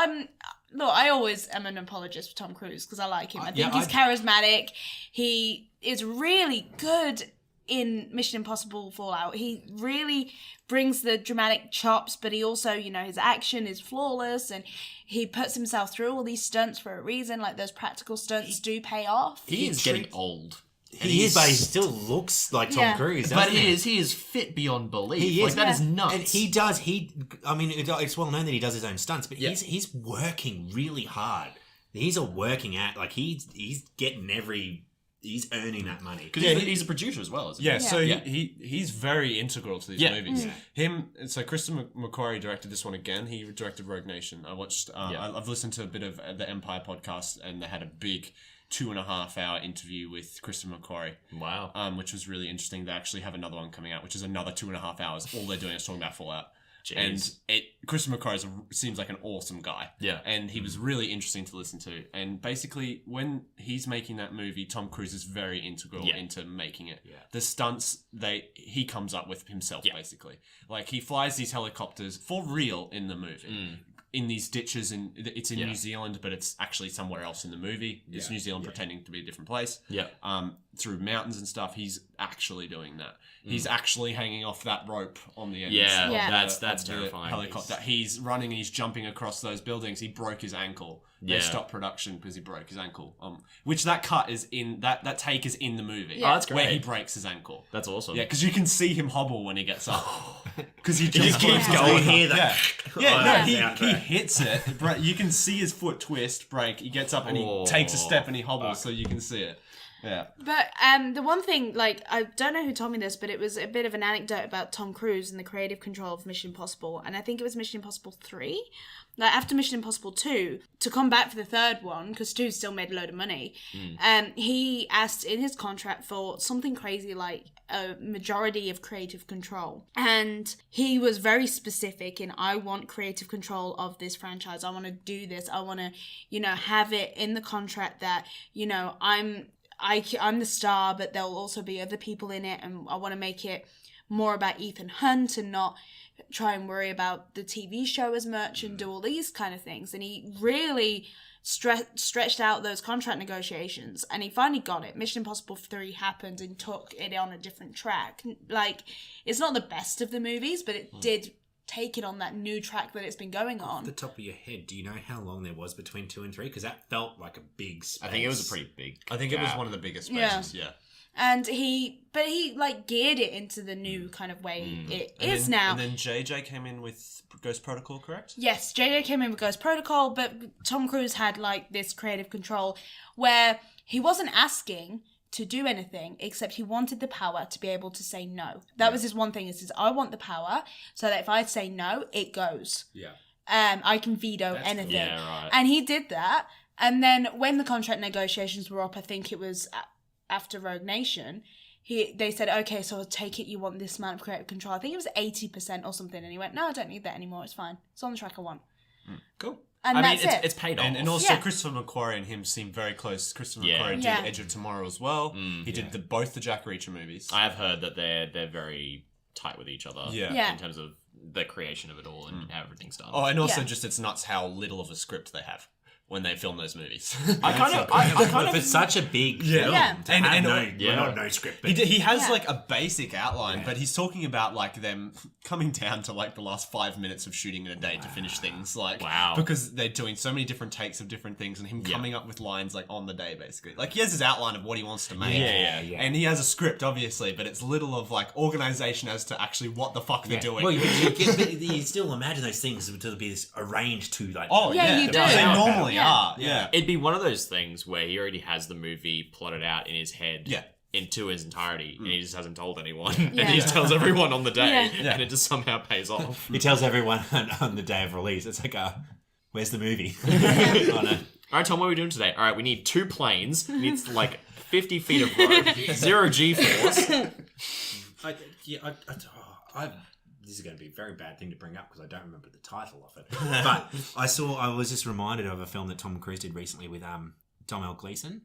[SPEAKER 3] look, I always am an apologist for Tom Cruise because I like him. I think
[SPEAKER 4] yeah,
[SPEAKER 3] he's charismatic. He is really good in Mission Impossible Fallout. He really brings the dramatic chops, but he also, his action is flawless, and he puts himself through all these stunts for a reason. Like, those practical stunts do pay off.
[SPEAKER 5] He is getting old.
[SPEAKER 4] He is, but he still looks like Tom Cruise.
[SPEAKER 5] But
[SPEAKER 4] doesn't he
[SPEAKER 5] he is fit beyond belief.
[SPEAKER 4] He is.
[SPEAKER 5] Like, that is nuts.
[SPEAKER 4] And he does. I mean, it's well known that he does his own stunts, but he's working really hard. He's a working act. Like, he's getting he's earning that money.
[SPEAKER 5] Because he's a producer as well, isn't he?
[SPEAKER 1] Yeah, so he's very integral to these movies.
[SPEAKER 4] Yeah.
[SPEAKER 1] So Christopher McQuarrie directed this one again. He directed Rogue Nation. I watched. I've listened to a bit of the Empire podcast, and they had a big 2.5 hour interview with Christopher McQuarrie.
[SPEAKER 5] Wow.
[SPEAKER 1] Which was really interesting. They actually have another one coming out, which is another 2.5 hours. All they're doing is talking about Fallout.
[SPEAKER 5] Jeez.
[SPEAKER 1] And Christopher McQuarrie seems like an awesome guy. Yeah. And he was really interesting to listen to. And basically, when he's making that movie, Tom Cruise is very integral into making it. Yeah. The stunts he comes up with himself, basically. Like, he flies these helicopters for real in the movie. In these ditches, and it's in New Zealand, but it's actually somewhere else in the movie. It's New Zealand pretending to be a different place. Yeah. Through mountains and stuff, he's actually doing that. He's actually hanging off that rope on the end.
[SPEAKER 5] That's
[SPEAKER 1] of the
[SPEAKER 5] terrifying.
[SPEAKER 1] Helicopter. He's running and he's jumping across those buildings. He broke his ankle. They stopped production because he broke his ankle. Which that cut is in that take is in the movie.
[SPEAKER 3] Yeah.
[SPEAKER 5] Oh, that's great.
[SPEAKER 1] Where he breaks his ankle.
[SPEAKER 5] That's awesome.
[SPEAKER 1] Yeah, because you can see him hobble when he gets up. Because he
[SPEAKER 4] just keeps
[SPEAKER 1] going.
[SPEAKER 4] going. Hear that?
[SPEAKER 1] He hits it. You can see his foot twist, break. He gets up and he takes a step and he hobbles, so you can see it. Yeah.
[SPEAKER 3] But the one thing, like, I don't know who told me this, but it was a bit of an anecdote about Tom Cruise and the creative control of Mission Impossible. And I think it was Mission Impossible 3. Like, after Mission Impossible 2, to come back for the third one, because 2 still made a load of money, he asked in his contract for something crazy like a majority of creative control. And he was very specific in, I want creative control of this franchise. I want to do this. I want to, have it in the contract that, I'm the star, but there'll also be other people in it, and I want to make it more about Ethan Hunt and not try and worry about the TV show as much and do all these kind of things. And he really stretched out those contract negotiations, and he finally got it. Mission Impossible 3 happened and took it on a different track. Like, it's not the best of the movies, but it did take it on that new track that it's been going on.
[SPEAKER 4] Off the top of your head, do you know how long there was between 2 and 3? Because that felt like a big space.
[SPEAKER 5] I think it was a pretty big.
[SPEAKER 1] I think it was
[SPEAKER 5] gap.
[SPEAKER 1] one of the biggest spaces. Yeah.
[SPEAKER 3] And he like geared it into the new kind of way it is now.
[SPEAKER 1] And then JJ came in with Ghost Protocol, correct?
[SPEAKER 3] Yes, JJ came in with Ghost Protocol, but Tom Cruise had like this creative control where he wasn't asking to do anything except he wanted the power to be able to say no. That was his one thing. He says, I want the power so that if I say no, it goes.
[SPEAKER 4] Yeah.
[SPEAKER 3] I can veto anything.
[SPEAKER 5] Yeah, right.
[SPEAKER 3] And he did that. And then when the contract negotiations were up, I think it was after Rogue Nation, they said, okay, so I'll take it you want this amount of creative control. I think it was 80% or something. And he went, no, I don't need that anymore. It's fine. It's on the track I want.
[SPEAKER 5] Cool.
[SPEAKER 3] And that's it.
[SPEAKER 5] It's paid off.
[SPEAKER 1] And also
[SPEAKER 3] Yeah.
[SPEAKER 1] Christopher McQuarrie and him seem very close. Christopher
[SPEAKER 5] Yeah.
[SPEAKER 1] McQuarrie did
[SPEAKER 3] Yeah.
[SPEAKER 1] Edge of Tomorrow as well. He did both the Jack Reacher movies.
[SPEAKER 5] I have heard that they're very tight with each other.
[SPEAKER 1] Yeah.
[SPEAKER 3] Yeah.
[SPEAKER 5] In terms of the creation of it all and how everything's done.
[SPEAKER 1] Oh, and also
[SPEAKER 3] Yeah.
[SPEAKER 1] just it's nuts how little of a script they have when they film those movies.
[SPEAKER 5] I kind
[SPEAKER 4] For
[SPEAKER 5] of
[SPEAKER 4] such a big film,
[SPEAKER 3] Yeah.
[SPEAKER 4] to
[SPEAKER 1] And-
[SPEAKER 4] have
[SPEAKER 1] and-
[SPEAKER 4] no,
[SPEAKER 5] yeah.
[SPEAKER 4] well, not no script, but
[SPEAKER 1] He has
[SPEAKER 3] Yeah.
[SPEAKER 1] like a basic outline, but he's talking about like them coming down to like the last 5 minutes of shooting in a day to finish things. Like,
[SPEAKER 5] Wow.
[SPEAKER 1] because they're doing so many different takes of different things, and him coming up with lines like on the day, basically. Like he has his outline of what he wants to make.
[SPEAKER 5] Yeah.
[SPEAKER 1] And he has a script, obviously, but it's little of like organization as to actually what the fuck they're doing.
[SPEAKER 4] Well, you still imagine those things to be arranged to like.
[SPEAKER 1] Oh
[SPEAKER 3] Yeah,
[SPEAKER 1] yeah,
[SPEAKER 3] you do.
[SPEAKER 1] they normally
[SPEAKER 3] Yeah.
[SPEAKER 1] are. Yeah.
[SPEAKER 5] It'd be one of those things where he already has the movie plotted out in his head.
[SPEAKER 1] Yeah.
[SPEAKER 5] Into his entirety, and he just hasn't told anyone,
[SPEAKER 3] Yeah.
[SPEAKER 5] and he just tells everyone on the day,
[SPEAKER 3] Yeah.
[SPEAKER 5] and it just somehow pays off.
[SPEAKER 4] He tells everyone on the day of release. It's like, where's the movie? Oh, no.
[SPEAKER 5] All right, Tom, what are we doing today? All right, we need 2 planes. We need like 50 feet of road, 0 G-force.
[SPEAKER 4] This is going to be a very bad thing to bring up because I don't remember the title of it. But I was just reminded of a film that Tom Cruise did recently with Domhnall Gleeson.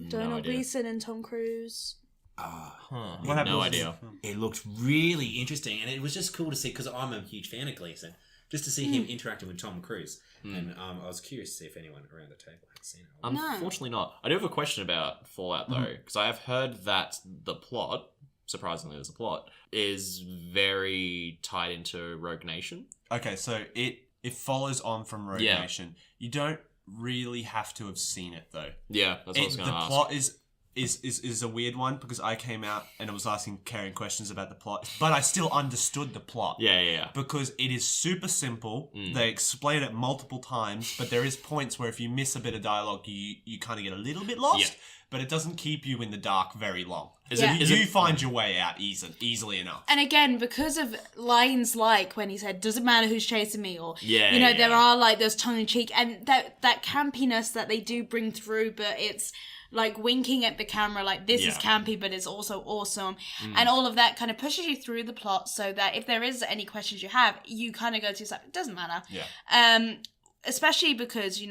[SPEAKER 3] Donald
[SPEAKER 5] idea.
[SPEAKER 3] Gleeson and Tom Cruise.
[SPEAKER 5] Huh.
[SPEAKER 1] What happened
[SPEAKER 5] No
[SPEAKER 1] was-
[SPEAKER 5] idea.
[SPEAKER 4] It looked really interesting, and it was just cool to see because I'm a huge fan of Gleeson. Just to see him interacting with Tom Cruise, and I was curious to see if anyone around the table had seen it.
[SPEAKER 5] Unfortunately not. I do have a question about Fallout, though, because I have heard that the plot, surprisingly there's a plot, is very tied into Rogue Nation.
[SPEAKER 1] Okay, so it follows on from Rogue
[SPEAKER 5] Yeah.
[SPEAKER 1] Nation. You don't really have to have seen it though.
[SPEAKER 5] Yeah, that's what I was
[SPEAKER 1] The
[SPEAKER 5] going to ask.
[SPEAKER 1] plot is a weird one because I came out and I was asking Karen questions about the plot, but I still understood the plot.
[SPEAKER 5] Yeah.
[SPEAKER 1] Because it is super simple. They explain it multiple times, but there is points where if you miss a bit of dialogue, you kind of get a little bit lost.
[SPEAKER 5] Yeah.
[SPEAKER 1] But it doesn't keep you in the dark very long.
[SPEAKER 5] Is
[SPEAKER 3] Yeah.
[SPEAKER 5] it, is
[SPEAKER 1] You
[SPEAKER 5] it,
[SPEAKER 1] find your way out easily enough.
[SPEAKER 3] And again, because of lines like when he said, "Doesn't matter who's chasing me," or
[SPEAKER 5] Yeah,
[SPEAKER 3] there
[SPEAKER 5] yeah.
[SPEAKER 3] are like those tongue in cheek and that campiness that they do bring through, but it's like winking at the camera, like this is
[SPEAKER 5] Yeah.
[SPEAKER 3] campy, but it's also awesome, and all of that kind of pushes you through the plot, so that if there is any questions you have, you kind of go to yourself, it doesn't matter.
[SPEAKER 1] Yeah.
[SPEAKER 3] Especially because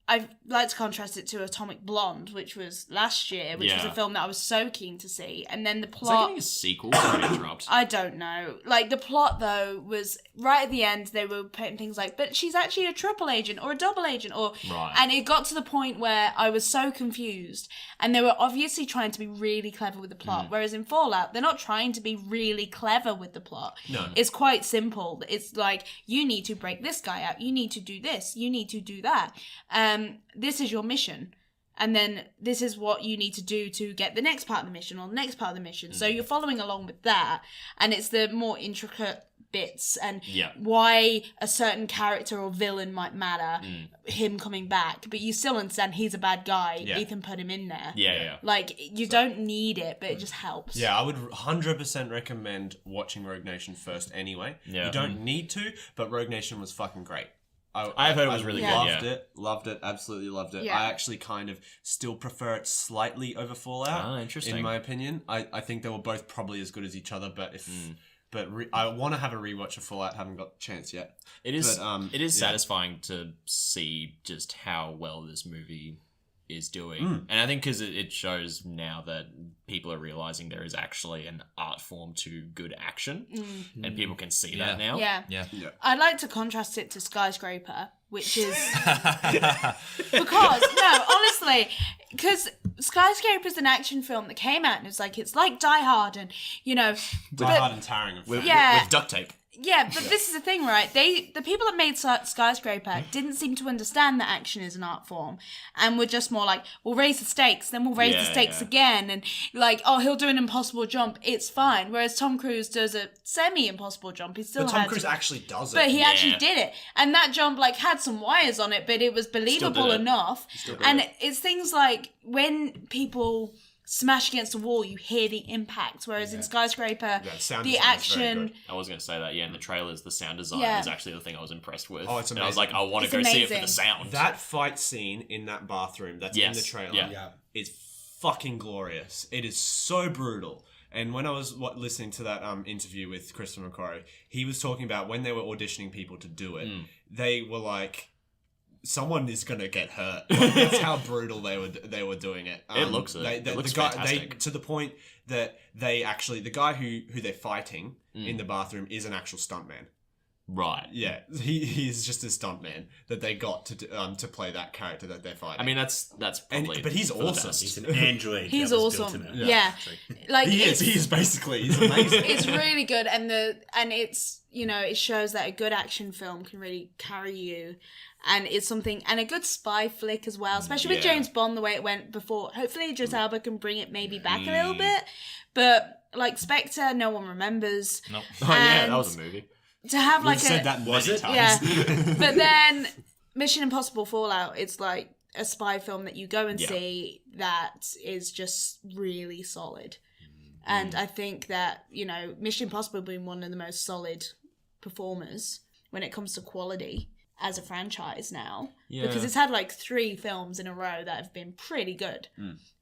[SPEAKER 3] I like to contrast it to Atomic Blonde, which was last year, which was a
[SPEAKER 5] Yeah.
[SPEAKER 3] film that I was so keen to see. And then the
[SPEAKER 5] is that
[SPEAKER 3] plot...
[SPEAKER 5] getting a sequel? Sorry to interrupt.
[SPEAKER 3] I don't know. Like, the plot, though, was right at the end, they were putting things like, but she's actually a triple agent or a double agent, or...
[SPEAKER 5] Right.
[SPEAKER 3] And it got to the point where I was so confused. And they were obviously trying to be really clever with the plot, whereas in Fallout, they're not trying to be really clever with the plot.
[SPEAKER 1] No.
[SPEAKER 3] It's quite simple. It's like, you need to break this guy out, you need to do this, you need to do that. This is your mission. And then this is what you need to do to get the next part of the mission or the next part of the mission. So you're following along with that. And it's the more intricate bits and
[SPEAKER 5] Yeah.
[SPEAKER 3] why a certain character or villain might matter, him coming back. But you still understand he's a bad guy.
[SPEAKER 1] Yeah.
[SPEAKER 3] Ethan put him in there.
[SPEAKER 5] Yeah.
[SPEAKER 3] Like, you don't need it, but it just helps.
[SPEAKER 1] Yeah, I would 100% recommend watching Rogue Nation first anyway.
[SPEAKER 5] Yeah.
[SPEAKER 1] You don't need to, but Rogue Nation was fucking great.
[SPEAKER 5] I've heard it was really good,
[SPEAKER 1] Loved it, absolutely loved it.
[SPEAKER 3] Yeah.
[SPEAKER 1] I actually kind of still prefer it slightly over Fallout.
[SPEAKER 5] Ah, interesting.
[SPEAKER 1] In my opinion, I think they were both probably as good as each other, but I want to have a rewatch of Fallout. Haven't got the chance yet.
[SPEAKER 5] It is.
[SPEAKER 1] But,
[SPEAKER 5] it is
[SPEAKER 1] yeah.
[SPEAKER 5] satisfying to see just how well this movie is doing, and I think because it shows now that people are realizing there is actually an art form to good action, and people can see that now.
[SPEAKER 3] Yeah.
[SPEAKER 2] Yeah.
[SPEAKER 3] I'd like to contrast it to Skyscraper which is because no, honestly, because Skyscraper is an action film that came out and it's like Die Hard and
[SPEAKER 1] Die Hard and Tarring of
[SPEAKER 5] With duct tape.
[SPEAKER 3] Yeah, but this is the thing, right? The people that made Skyscraper didn't seem to understand that action is an art form, and were just more like, we'll raise the stakes, then we'll raise the stakes again, and like, oh, he'll do an impossible jump, it's fine. Whereas Tom Cruise does a semi-impossible jump. He still
[SPEAKER 1] But Tom Cruise actually does it.
[SPEAKER 3] but he actually did it, and that jump like had some wires on it, but it was believable enough. And it's things like when people smash against a wall, you hear the impact. Whereas in Skyscraper, the action.
[SPEAKER 5] I was going to say that, in the trailers, the sound design is actually the thing I was impressed with.
[SPEAKER 1] Oh, it's amazing.
[SPEAKER 5] And I was like, I want to go see it for the sound.
[SPEAKER 1] That fight scene in that bathroom that's in the trailer is fucking glorious. It is so brutal. And when I was listening to that interview with Christopher McQuarrie, he was talking about when they were auditioning people to do it, they were like, someone is gonna get hurt. Like, that's how brutal they were doing it.
[SPEAKER 5] It looks fantastic.
[SPEAKER 1] To the point that the guy who they're fighting in the bathroom is an actual stuntman.
[SPEAKER 5] Right.
[SPEAKER 1] Yeah, he's just a stuntman that they got to play that character that they're fighting.
[SPEAKER 5] I mean, that's probably.
[SPEAKER 1] But he's awesome.
[SPEAKER 4] He's an android.
[SPEAKER 3] He's
[SPEAKER 4] that was built
[SPEAKER 3] awesome.
[SPEAKER 4] in it.
[SPEAKER 3] Yeah. Like
[SPEAKER 1] He's basically he's amazing.
[SPEAKER 3] It's really good, and it's it shows that a good action film can really carry you. And it's something, and a good spy flick as well, especially with James Bond, the way it went before. Hopefully, Idris Elba can bring it maybe back a little bit. But like Spectre, no one remembers.
[SPEAKER 5] Nope. Oh yeah, that was a movie.
[SPEAKER 3] To have like
[SPEAKER 1] said that many times.
[SPEAKER 3] Yeah. But then Mission Impossible Fallout, it's like a spy film that you go and see that is just really solid. And I think that, Mission Impossible being one of the most solid performers when it comes to quality as a franchise now. Yeah. Because it's had like 3 films in a row that have been pretty good.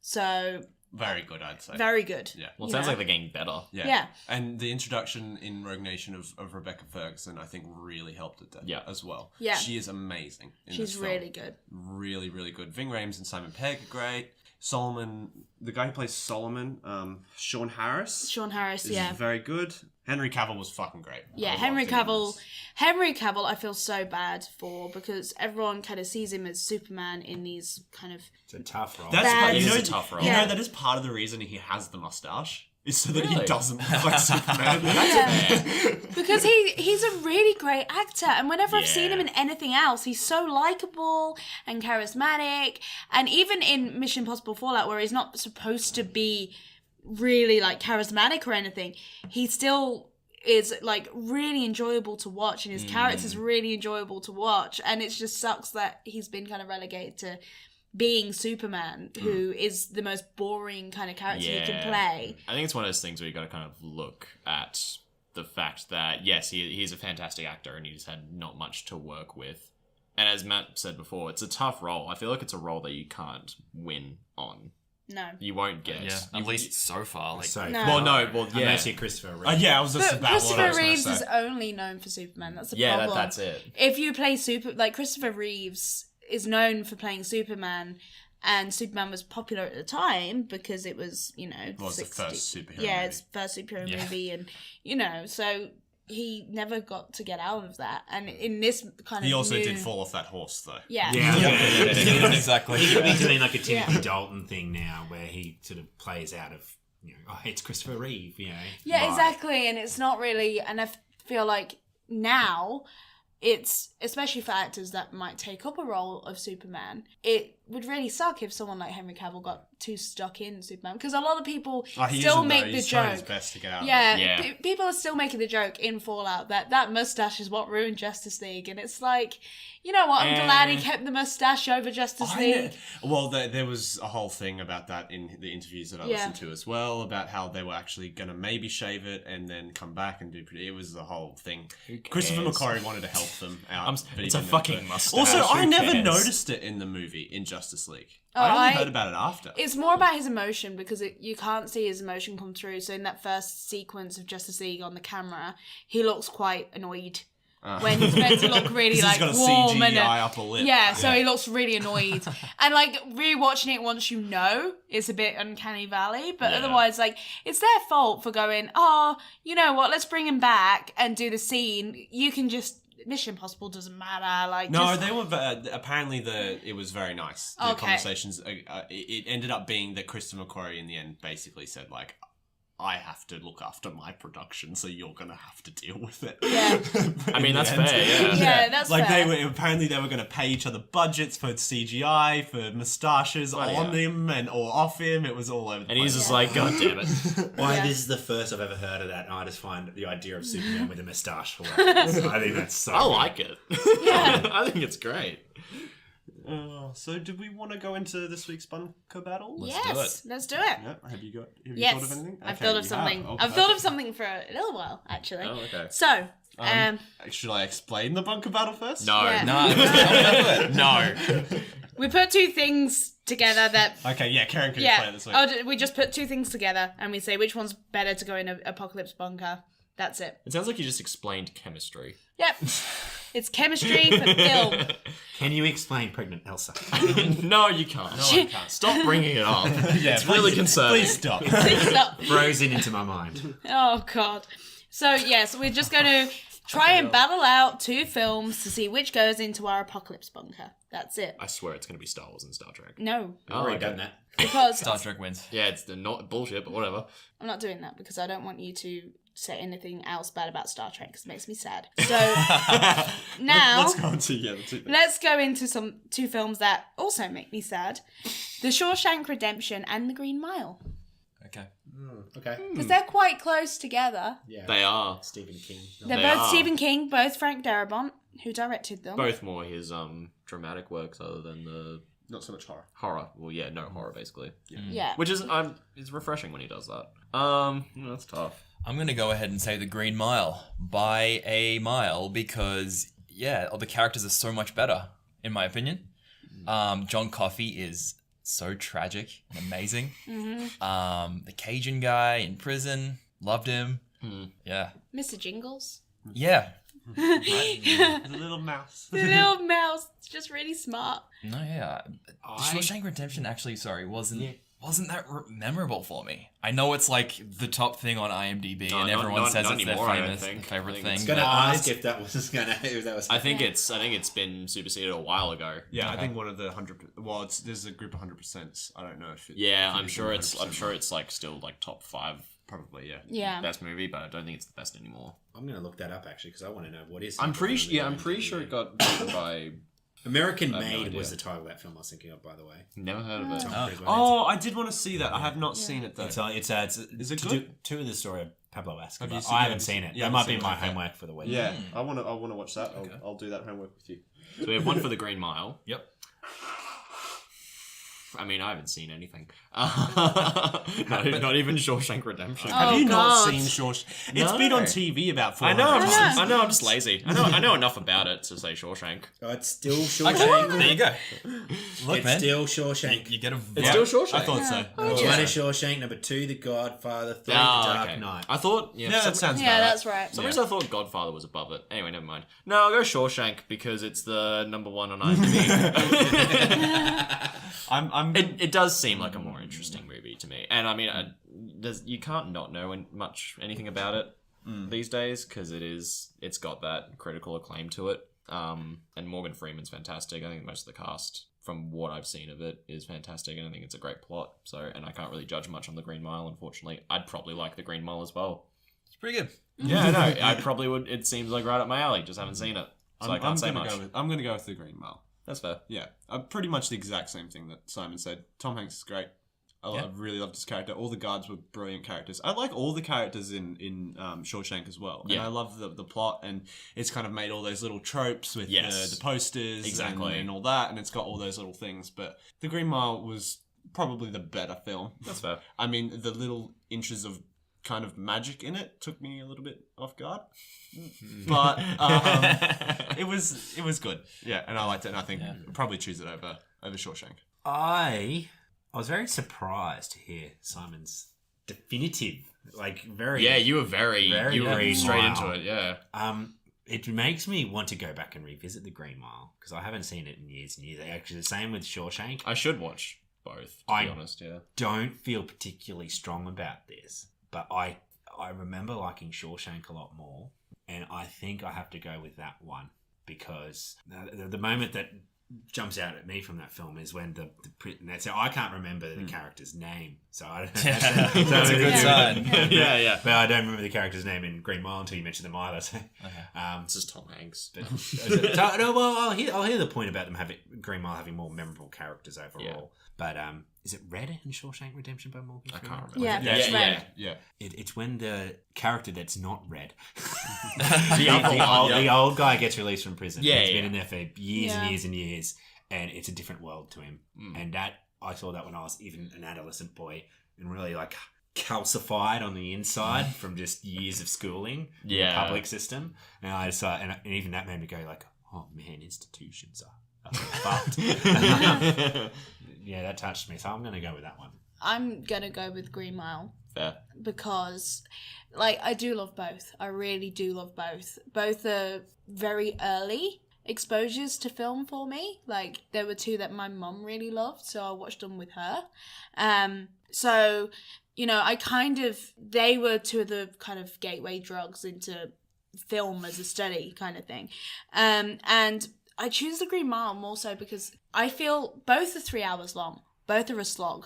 [SPEAKER 3] So
[SPEAKER 1] very good, I'd say.
[SPEAKER 3] Very good.
[SPEAKER 5] Yeah. Well, it sounds like they're getting better.
[SPEAKER 3] Yeah.
[SPEAKER 1] And the introduction in Rogue Nation of Rebecca Ferguson, I think, really helped it as well.
[SPEAKER 3] Yeah.
[SPEAKER 1] She is amazing in
[SPEAKER 3] She's
[SPEAKER 1] this film.
[SPEAKER 3] really good.
[SPEAKER 1] Really, really good. Ving Rhames and Simon Pegg are great. Solomon, the guy who plays Solomon, Sean Harris. Is very good. Henry Cavill was fucking great.
[SPEAKER 3] Yeah, Henry Cavill, I feel so bad for because everyone kind of sees him as Superman in these kind of.
[SPEAKER 4] It's a tough role.
[SPEAKER 1] That's
[SPEAKER 5] a tough role.
[SPEAKER 1] You know, that is part of the reason he has the mustache. Is so that he doesn't look like Superman.
[SPEAKER 3] Because he's a really great actor, and whenever I've seen him in anything else, he's so likable and charismatic. And even in Mission Impossible Fallout, where he's not supposed to be really like charismatic or anything, he still is like really enjoyable to watch, and his character's really enjoyable to watch. And it just sucks that he's been kind of relegated to being Superman, who is the most boring kind of character you can play.
[SPEAKER 5] I think it's one of those things where you got to kind of look at the fact that, yes, he's a fantastic actor and he's had not much to work with. And as Matt said before, it's a tough role. I feel like it's a role that you can't win on.
[SPEAKER 3] No.
[SPEAKER 5] You won't get.
[SPEAKER 2] Yeah, at least so far. Like,
[SPEAKER 5] Unless
[SPEAKER 4] you're Christopher Reeve.
[SPEAKER 1] I was just
[SPEAKER 3] but
[SPEAKER 1] about what I was
[SPEAKER 3] Christopher Reeves
[SPEAKER 1] say.
[SPEAKER 3] is only known for Superman. That's the problem.
[SPEAKER 5] That's it.
[SPEAKER 3] If you play Christopher Reeves is known for playing Superman, and Superman was popular at the time because it was,
[SPEAKER 1] Well, it's the first superhero movie.
[SPEAKER 3] Yeah, it's the first superhero movie, and, so he never got to get out of that. And in this kind of
[SPEAKER 1] He also did fall off that horse, though.
[SPEAKER 3] Yeah.
[SPEAKER 2] exactly.
[SPEAKER 4] He could be doing like a Timothy Dalton thing now where he sort of plays out of, it's Christopher Reeve,
[SPEAKER 3] Yeah, exactly. And it's not really, and I feel like now, it's, especially for actors that might take up a role of Superman, it would really suck if someone like Henry Cavill got too stuck in Superman, because a lot of people still make the
[SPEAKER 1] He's trying his
[SPEAKER 3] joke.
[SPEAKER 1] best to get out
[SPEAKER 3] Yeah,
[SPEAKER 1] of it.
[SPEAKER 3] people are still making the joke in Fallout that mustache is what ruined Justice League, and it's like, you know what, I'm glad he kept the mustache over Justice League.
[SPEAKER 1] Well, there was a whole thing about that in the interviews that I listened to as well, about how they were actually going to maybe shave it and then come back and do it was the whole thing. Christopher McQuarrie wanted to help them out. But
[SPEAKER 5] it's a fucking mustache.
[SPEAKER 1] Also, I
[SPEAKER 5] Who
[SPEAKER 1] never
[SPEAKER 5] cares?
[SPEAKER 1] noticed it in the movie, in Justice League.
[SPEAKER 3] Oh,
[SPEAKER 1] I only heard about it after.
[SPEAKER 3] It's more about his emotion, because you can't see his emotion come through. So in that first sequence of Justice League on the camera, he looks quite annoyed. When he's meant to look really like
[SPEAKER 1] he's got a
[SPEAKER 3] warm and
[SPEAKER 1] CGI upper lip.
[SPEAKER 3] Yeah, so he looks really annoyed. And like rewatching it once it's a bit uncanny valley, but otherwise like it's their fault for going, oh, you know what, let's bring him back and do the scene. You can just Mission Impossible doesn't matter. Like,
[SPEAKER 1] No,
[SPEAKER 3] just,
[SPEAKER 1] they were. Apparently, it was very nice. The
[SPEAKER 3] Okay.
[SPEAKER 1] conversations. It ended up being that Christopher McQuarrie in the end basically said like, "I have to look after my production, so you're gonna have to deal with it."
[SPEAKER 3] Yeah.
[SPEAKER 5] I mean,
[SPEAKER 1] In
[SPEAKER 5] that's
[SPEAKER 1] the end.
[SPEAKER 5] fair, yeah.
[SPEAKER 3] Yeah, that's
[SPEAKER 1] like
[SPEAKER 3] fair.
[SPEAKER 1] they were going to pay each other budgets for CGI, for moustaches
[SPEAKER 5] Bloody
[SPEAKER 1] on
[SPEAKER 5] hell.
[SPEAKER 1] him and or off him. It was all over. The
[SPEAKER 5] And he's
[SPEAKER 1] place.
[SPEAKER 5] just like, God damn it.
[SPEAKER 4] Why
[SPEAKER 3] Yeah.
[SPEAKER 4] this is the first I've ever heard of that, and I just find the idea of Superman with a moustache hilarious. I think that's so
[SPEAKER 5] I
[SPEAKER 4] good.
[SPEAKER 5] like it.
[SPEAKER 3] Yeah.
[SPEAKER 5] I think it's great.
[SPEAKER 1] So, do we want to go into this week's bunker battle?
[SPEAKER 3] Yes, let's do it.
[SPEAKER 1] Yeah. Have you
[SPEAKER 3] Yes,
[SPEAKER 1] thought of anything?
[SPEAKER 3] I've
[SPEAKER 1] Okay,
[SPEAKER 3] thought of
[SPEAKER 1] you
[SPEAKER 3] something.
[SPEAKER 1] have. Oh,
[SPEAKER 3] I've thought of
[SPEAKER 1] perfect.
[SPEAKER 3] something for a little while, actually.
[SPEAKER 5] Oh, okay.
[SPEAKER 3] So,
[SPEAKER 1] Should I explain the bunker battle first?
[SPEAKER 5] No.
[SPEAKER 3] Yeah.
[SPEAKER 5] No.
[SPEAKER 3] we put two things together that.
[SPEAKER 1] Okay, yeah, Karen can explain
[SPEAKER 3] Yeah,
[SPEAKER 1] it this week.
[SPEAKER 3] we just put two things together and we say which one's better to go in an apocalypse bunker. That's it.
[SPEAKER 5] It sounds like you just explained chemistry.
[SPEAKER 3] Yep. It's chemistry for film.
[SPEAKER 4] Can you explain pregnant Elsa?
[SPEAKER 5] No, you can't. No, I can't. Stop bringing it up.
[SPEAKER 1] Yeah,
[SPEAKER 5] It's really concerning.
[SPEAKER 1] Please stop.
[SPEAKER 3] Stop.
[SPEAKER 4] Frozen into my mind.
[SPEAKER 3] Oh god. So yes, we're just going to try and battle out two films to see which goes into our apocalypse bunker. That's it.
[SPEAKER 5] I swear it's going to be Star Wars and Star Trek.
[SPEAKER 3] No,
[SPEAKER 4] I've already done that.
[SPEAKER 3] because
[SPEAKER 2] Star Trek wins.
[SPEAKER 5] Yeah, it's the not bullshit, but whatever.
[SPEAKER 3] I'm not doing that because I don't want you to say anything else bad about Star Trek because it makes me sad. So now
[SPEAKER 1] Let's go into the two things.
[SPEAKER 3] let's go into some two films that also make me sad: The Shawshank Redemption and The Green Mile,
[SPEAKER 2] Okay.
[SPEAKER 4] Okay.
[SPEAKER 3] because they're quite close together.
[SPEAKER 4] Yeah.
[SPEAKER 5] They are.
[SPEAKER 4] Stephen King.
[SPEAKER 3] They're
[SPEAKER 5] They
[SPEAKER 3] both
[SPEAKER 5] are.
[SPEAKER 3] Stephen King, both Frank Darabont, who directed them.
[SPEAKER 5] Both more his dramatic works other than the
[SPEAKER 1] Not so much horror.
[SPEAKER 5] horror. Well, yeah, no horror basically.
[SPEAKER 3] Yeah.
[SPEAKER 5] Which is it's refreshing when he does that. That's tough.
[SPEAKER 2] I'm going to go ahead and say The Green Mile by a mile because, yeah, all the characters are so much better, in my opinion. John Coffey is so tragic and amazing. The Cajun guy in prison, loved him. Yeah.
[SPEAKER 3] Mr. Jingles.
[SPEAKER 2] Yeah.
[SPEAKER 1] The little mouse.
[SPEAKER 3] The little mouse. It's just really smart.
[SPEAKER 2] No, yeah. Shawshank Redemption actually, wasn't that memorable for me. I know it's like the top thing on IMDb,
[SPEAKER 5] No,
[SPEAKER 2] and
[SPEAKER 5] not-
[SPEAKER 2] everyone
[SPEAKER 5] not-
[SPEAKER 2] says
[SPEAKER 5] not
[SPEAKER 2] it's their
[SPEAKER 5] anymore, I don't
[SPEAKER 2] famous
[SPEAKER 5] think.
[SPEAKER 2] favorite
[SPEAKER 5] I think
[SPEAKER 2] thing.
[SPEAKER 5] it's
[SPEAKER 4] Gonna
[SPEAKER 2] but-
[SPEAKER 4] ask if that was if that was.
[SPEAKER 5] I think it's been superseded a while ago.
[SPEAKER 1] Yeah, I
[SPEAKER 2] Okay.
[SPEAKER 1] think one of the 100. Well, there's a group of 100%. I don't know if it.
[SPEAKER 5] Yeah,
[SPEAKER 1] if
[SPEAKER 5] I'm
[SPEAKER 1] is
[SPEAKER 5] sure it's
[SPEAKER 1] 100%
[SPEAKER 5] like still like top 5
[SPEAKER 1] probably. Yeah.
[SPEAKER 3] Yeah.
[SPEAKER 5] best movie, but I don't think it's the best anymore.
[SPEAKER 4] I'm gonna look that up actually because I want to know what is.
[SPEAKER 5] I'm pretty sure it got beaten by.
[SPEAKER 4] American
[SPEAKER 5] I have no
[SPEAKER 4] Made
[SPEAKER 5] idea.
[SPEAKER 4] was the title of that film I was thinking of, by the way.
[SPEAKER 5] Never heard of it.
[SPEAKER 4] Tom Cruise went
[SPEAKER 1] Oh, I did want to see that. I have not seen it though.
[SPEAKER 6] It's
[SPEAKER 1] Is it
[SPEAKER 6] to
[SPEAKER 1] good?
[SPEAKER 6] do two of the story of Pablo Escobar.
[SPEAKER 1] Have you
[SPEAKER 6] I
[SPEAKER 1] seen- yeah,
[SPEAKER 6] haven't seen it.
[SPEAKER 1] you
[SPEAKER 6] That
[SPEAKER 1] haven't
[SPEAKER 6] might
[SPEAKER 1] seen
[SPEAKER 6] be
[SPEAKER 1] it,
[SPEAKER 6] my
[SPEAKER 1] okay.
[SPEAKER 6] homework for the week.
[SPEAKER 1] Yeah, I want to watch that. I'll do that homework with you.
[SPEAKER 5] So we have one for the Green Mile.
[SPEAKER 2] Yep.
[SPEAKER 5] I mean, I haven't seen anything. not even Shawshank Redemption.
[SPEAKER 3] Oh,
[SPEAKER 1] Have you not
[SPEAKER 3] God.
[SPEAKER 1] seen Shawshank? It's been on TV about 4
[SPEAKER 5] I know.
[SPEAKER 3] I know.
[SPEAKER 5] I know. I'm just lazy. I know enough about it to say Shawshank.
[SPEAKER 4] Oh, it's still Shawshank.
[SPEAKER 2] Okay, there you go. Look,
[SPEAKER 4] It's
[SPEAKER 2] man.
[SPEAKER 4] still Shawshank.
[SPEAKER 2] You get a
[SPEAKER 5] It's still Shawshank.
[SPEAKER 1] I thought so.
[SPEAKER 3] Oh,
[SPEAKER 4] Number
[SPEAKER 3] yeah.
[SPEAKER 4] 1 is Shawshank. Number 2, The Godfather. 3, The
[SPEAKER 5] Ah,
[SPEAKER 4] Dark
[SPEAKER 5] okay.
[SPEAKER 4] Knight.
[SPEAKER 5] I thought.
[SPEAKER 1] Yeah,
[SPEAKER 5] for
[SPEAKER 1] that sounds
[SPEAKER 3] Yeah,
[SPEAKER 1] about
[SPEAKER 3] that's right.
[SPEAKER 5] some reason I thought Godfather was above it. Anyway, never mind. No, I'll go Shawshank because it's the number 1 on IMDb.
[SPEAKER 1] I'm
[SPEAKER 5] It does seem like a more interesting movie to me, and I mean, you can't not know anything about it these days because it's got that critical acclaim to it. And Morgan Freeman's fantastic. I think most of the cast, from what I've seen of it, is fantastic, and I think it's a great plot. So, and I can't really judge much on The Green Mile, unfortunately. I'd probably like The Green Mile as well.
[SPEAKER 2] It's pretty good.
[SPEAKER 5] Yeah, I know. I probably would. It seems like right up my alley. Just haven't seen it, so I can't say much.
[SPEAKER 1] I'm gonna go with the Green Mile.
[SPEAKER 5] That's fair.
[SPEAKER 1] Yeah, pretty much the exact same thing that Simon said. Tom Hanks is great. I really loved his character. All the guards were brilliant characters. I like all the characters in Shawshank as well. And
[SPEAKER 5] Yeah.
[SPEAKER 1] I love the plot, and it's kind of made all those little tropes with
[SPEAKER 5] Yes.
[SPEAKER 1] the posters
[SPEAKER 5] Exactly.
[SPEAKER 1] and all that, and it's got all those little things. But The Green Mile was probably the better film.
[SPEAKER 5] That's fair.
[SPEAKER 1] I mean, the little inches of kind of magic in it took me a little bit off guard, but it was good. Yeah, and I liked it, and I think I'd probably choose it over Shawshank.
[SPEAKER 6] I was very surprised to hear Simon's definitive, like very.
[SPEAKER 5] Yeah, you were very you were
[SPEAKER 6] Green
[SPEAKER 5] straight
[SPEAKER 6] Mile.
[SPEAKER 5] into it. Yeah.
[SPEAKER 6] It makes me want to go back and revisit the Green Mile because I haven't seen it in years and years. Actually, the same with Shawshank.
[SPEAKER 5] I should watch both, to be honest, yeah.
[SPEAKER 6] Don't feel particularly strong about this, but I remember liking Shawshank a lot more. and I think I have to go with that one because the moment that jumps out at me from that film is when so I can't remember the character's name, so I don't know.
[SPEAKER 2] That's a good sign.
[SPEAKER 5] Yeah.
[SPEAKER 6] But I don't remember the character's name in Green Mile until you mentioned them either. So,
[SPEAKER 5] This is Tom Hanks.
[SPEAKER 6] I'll hear the point about them having Green Mile having more memorable characters overall. But is it Red in Shawshank Redemption by Morgan
[SPEAKER 5] I
[SPEAKER 6] Freeman?
[SPEAKER 5] can't remember.
[SPEAKER 3] Yeah, it's red.
[SPEAKER 1] Yeah.
[SPEAKER 6] It's when the character that's not Red,
[SPEAKER 5] The
[SPEAKER 6] the old guy gets released from prison.
[SPEAKER 5] Yeah,
[SPEAKER 6] He's
[SPEAKER 5] yeah.
[SPEAKER 6] been in there for years
[SPEAKER 3] Yeah.
[SPEAKER 6] and years and years, and it's a different world to him. And that I saw that when I was even an adolescent boy, and really like calcified on the inside from just years of schooling in the public system. And I just and even that made me go like, oh man, institutions are fucked. Yeah, that touched me. So I'm going to go with that one.
[SPEAKER 3] I'm gonna go with Green Mile
[SPEAKER 5] Fair.
[SPEAKER 3] because, like, I do love both. I really do love both. Both are very early exposures to film for me. Like, there were two that my mum really loved, so I watched them with her. So, you know, they were two of the kind of gateway drugs into film as a study kind of thing. And I choose the Green Mile more so because I feel both are 3 hours long. Both are a slog.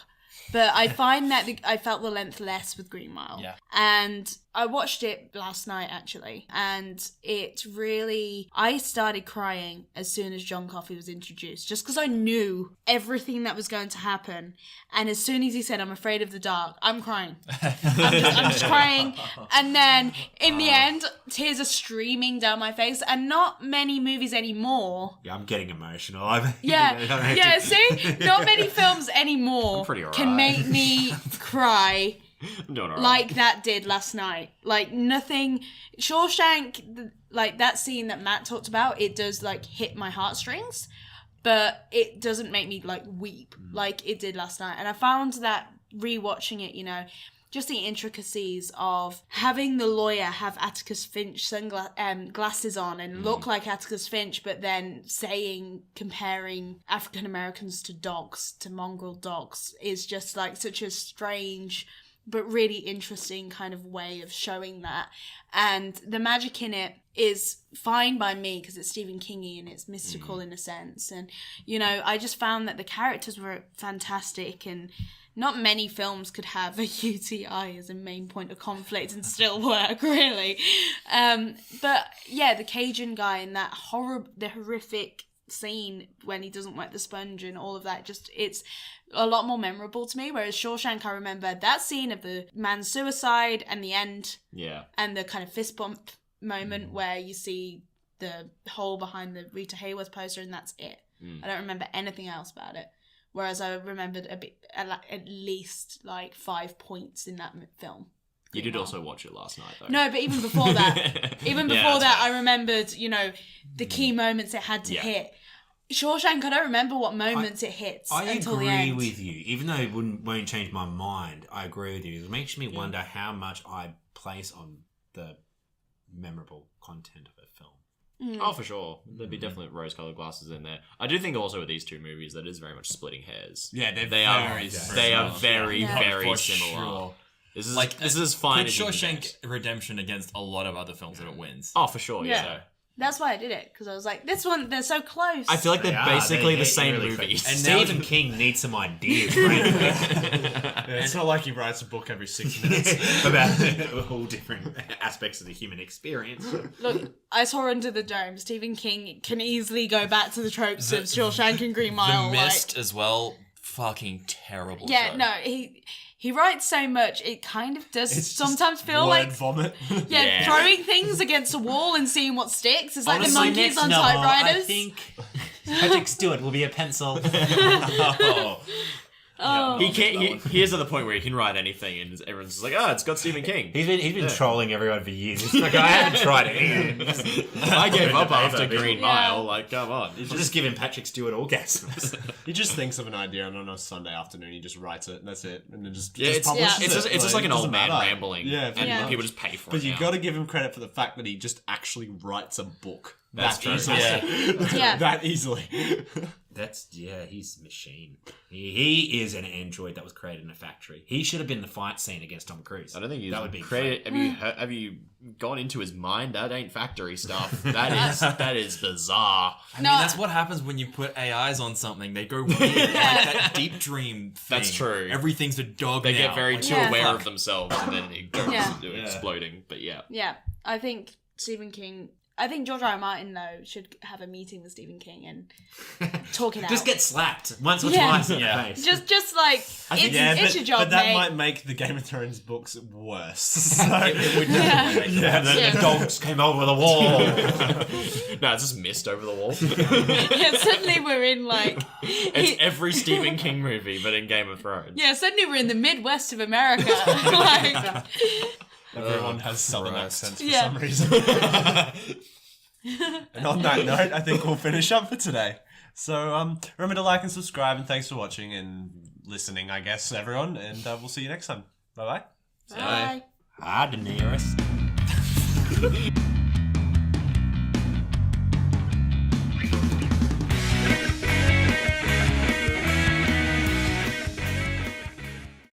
[SPEAKER 3] But I find that I felt the length less with Green Mile.
[SPEAKER 2] Yeah.
[SPEAKER 3] And I watched it last night, actually. And it really... I started crying as soon as John Coffey was introduced. Just because I knew everything that was going to happen. And as soon as he said, I'm afraid of the dark, I'm crying. I'm just crying. And then, in the end, tears are streaming down my face. And not many movies anymore...
[SPEAKER 6] Yeah, I'm getting emotional.
[SPEAKER 3] Yeah, see? Not many films anymore
[SPEAKER 5] pretty alright.
[SPEAKER 3] can make me cry
[SPEAKER 5] Doing alright.
[SPEAKER 3] like that did last night. Like, nothing... Shawshank, like, that scene that Matt talked about, it does, like, hit my heartstrings, but it doesn't make me, like, weep like it did last night. And I found that rewatching it, you know, just the intricacies of having the lawyer have Atticus Finch glasses on and look like Atticus Finch, but then comparing African Americans to dogs, to mongrel dogs, is just like such a strange but really interesting kind of way of showing that. And the magic in it is fine by me because it's Stephen Kingy and it's mystical in a sense. And, you know, I just found that the characters were fantastic, and not many films could have a UTI as a main point of conflict and still work, really. But yeah, the Cajun guy and the horrific scene when he doesn't wet the sponge and all of that, just, it's a lot more memorable to me. Whereas Shawshank, I remember that scene of the man's suicide and the end, and the kind of fist bump moment where you see the hole behind the Rita Hayworth poster, and that's it. I don't remember anything else about it. Whereas I remembered at least like 5 points in that film.
[SPEAKER 5] You did also watch it last night, though.
[SPEAKER 3] No, but even before that,
[SPEAKER 5] that's
[SPEAKER 3] I remembered, you know, the key moments it had to hit. Shawshank, I don't remember what moments it hits until the end.
[SPEAKER 6] I agree with you. Even though it won't change my mind, I agree with you. It makes me wonder how much I place on the memorable content of a film.
[SPEAKER 5] Oh, for sure. There'd be definitely rose-colored glasses in there. I do think also with these two movies that is very much splitting hairs.
[SPEAKER 1] Yeah,
[SPEAKER 5] they are very, very
[SPEAKER 2] For
[SPEAKER 5] similar.
[SPEAKER 2] sure.
[SPEAKER 5] This is
[SPEAKER 2] Like,
[SPEAKER 5] this is as fine
[SPEAKER 2] Put
[SPEAKER 5] as you can
[SPEAKER 2] Shawshank
[SPEAKER 5] get.
[SPEAKER 2] Redemption against a lot of other films that it wins.
[SPEAKER 5] Oh, for sure.
[SPEAKER 3] Yeah.
[SPEAKER 5] Yeah.
[SPEAKER 3] That's why I did it, because I was like, this one, they're so close.
[SPEAKER 5] I feel like they're basically the same
[SPEAKER 6] really
[SPEAKER 5] movies.
[SPEAKER 6] And
[SPEAKER 1] now-
[SPEAKER 6] Stephen King needs some ideas, right?
[SPEAKER 1] It's not like he writes a book every 6 minutes.
[SPEAKER 6] About all different aspects of the human experience.
[SPEAKER 3] Look, I saw Under the Dome. Stephen King can easily go back to the tropes of Shawshank and Green Mile.
[SPEAKER 2] The Mist as well. Fucking terrible.
[SPEAKER 3] Yeah,
[SPEAKER 2] show.
[SPEAKER 3] no, he writes so much, it kind of does
[SPEAKER 1] It's
[SPEAKER 3] sometimes
[SPEAKER 1] just
[SPEAKER 3] feel
[SPEAKER 1] word
[SPEAKER 3] like
[SPEAKER 1] vomit.
[SPEAKER 5] Yeah.
[SPEAKER 3] throwing things against a wall and seeing what sticks. It's like
[SPEAKER 6] Honestly,
[SPEAKER 3] the monkeys
[SPEAKER 6] next
[SPEAKER 3] on
[SPEAKER 6] novel,
[SPEAKER 3] typewriters.
[SPEAKER 6] I think Patrick Stewart will be a pencil.
[SPEAKER 3] Oh.
[SPEAKER 5] He can't. He is at the point where he can write anything, and everyone's just like, "Oh, it's got Stephen King."
[SPEAKER 6] He's been trolling everyone for years. It's like, I haven't tried it.
[SPEAKER 5] I gave up after
[SPEAKER 6] paper.
[SPEAKER 5] Green
[SPEAKER 3] Yeah.
[SPEAKER 5] Mile. Like, come on.
[SPEAKER 6] I'll just give him Patrick Stewart orgasms.
[SPEAKER 1] He just thinks of an idea, and on a Sunday afternoon, he just writes it, and that's it. And then just,
[SPEAKER 5] Yeah,
[SPEAKER 1] just
[SPEAKER 5] it's
[SPEAKER 1] publishes
[SPEAKER 5] it's just like
[SPEAKER 1] it
[SPEAKER 5] an old
[SPEAKER 1] doesn't
[SPEAKER 5] man
[SPEAKER 1] matter.
[SPEAKER 5] rambling.
[SPEAKER 1] Yeah,
[SPEAKER 5] and
[SPEAKER 1] pretty
[SPEAKER 3] Yeah.
[SPEAKER 1] much.
[SPEAKER 5] people just pay for
[SPEAKER 1] But
[SPEAKER 5] it.
[SPEAKER 1] you
[SPEAKER 5] now.
[SPEAKER 1] got to give him credit for the fact that he just actually writes a book.
[SPEAKER 5] That's
[SPEAKER 1] that
[SPEAKER 5] true.
[SPEAKER 1] easily.
[SPEAKER 3] Yeah.
[SPEAKER 1] That easily.
[SPEAKER 6] he's a machine. He is an android that was created in a factory. He should have been in the fight scene against Tom Cruise.
[SPEAKER 5] I don't think he's
[SPEAKER 6] that would be
[SPEAKER 5] created. Have you gone into his mind? That ain't factory stuff. That is bizarre.
[SPEAKER 2] I mean, that's what happens when you put AIs on something. They go weird. Like that deep dream thing.
[SPEAKER 5] That's true.
[SPEAKER 2] Everything's a dog
[SPEAKER 5] They
[SPEAKER 2] now.
[SPEAKER 5] get very
[SPEAKER 2] Like,
[SPEAKER 5] too
[SPEAKER 3] Yeah.
[SPEAKER 5] aware
[SPEAKER 2] fuck.
[SPEAKER 5] of themselves, and then it goes
[SPEAKER 3] Yeah.
[SPEAKER 5] exploding. But yeah.
[SPEAKER 3] Yeah, I think Stephen King. I think George R. R. Martin though should have a meeting with Stephen King and talk it out.
[SPEAKER 6] Just get slapped once or
[SPEAKER 3] Yeah.
[SPEAKER 6] twice in
[SPEAKER 2] Yeah.
[SPEAKER 6] the face.
[SPEAKER 3] just like it's your job,
[SPEAKER 1] but that
[SPEAKER 3] mate.
[SPEAKER 1] might make the Game of Thrones books worse. So,
[SPEAKER 2] It would definitely make
[SPEAKER 1] Yeah.
[SPEAKER 2] sense.
[SPEAKER 3] Yeah.
[SPEAKER 6] The dogs came over the wall.
[SPEAKER 5] No, it's just mist over the wall.
[SPEAKER 3] Yeah, suddenly we're in like
[SPEAKER 5] It's every Stephen King movie, but in Game of Thrones.
[SPEAKER 3] yeah, suddenly we're in the Midwest of America. Like,
[SPEAKER 1] everyone has southern
[SPEAKER 2] Christ.
[SPEAKER 1] accents for
[SPEAKER 3] Yeah.
[SPEAKER 1] some reason. And on that note, I think we'll finish up for today. So remember to like and subscribe, and thanks for watching and listening, I guess, everyone. And we'll see you next time. Bye-bye.
[SPEAKER 3] bye.
[SPEAKER 6] Ah, Daenerys.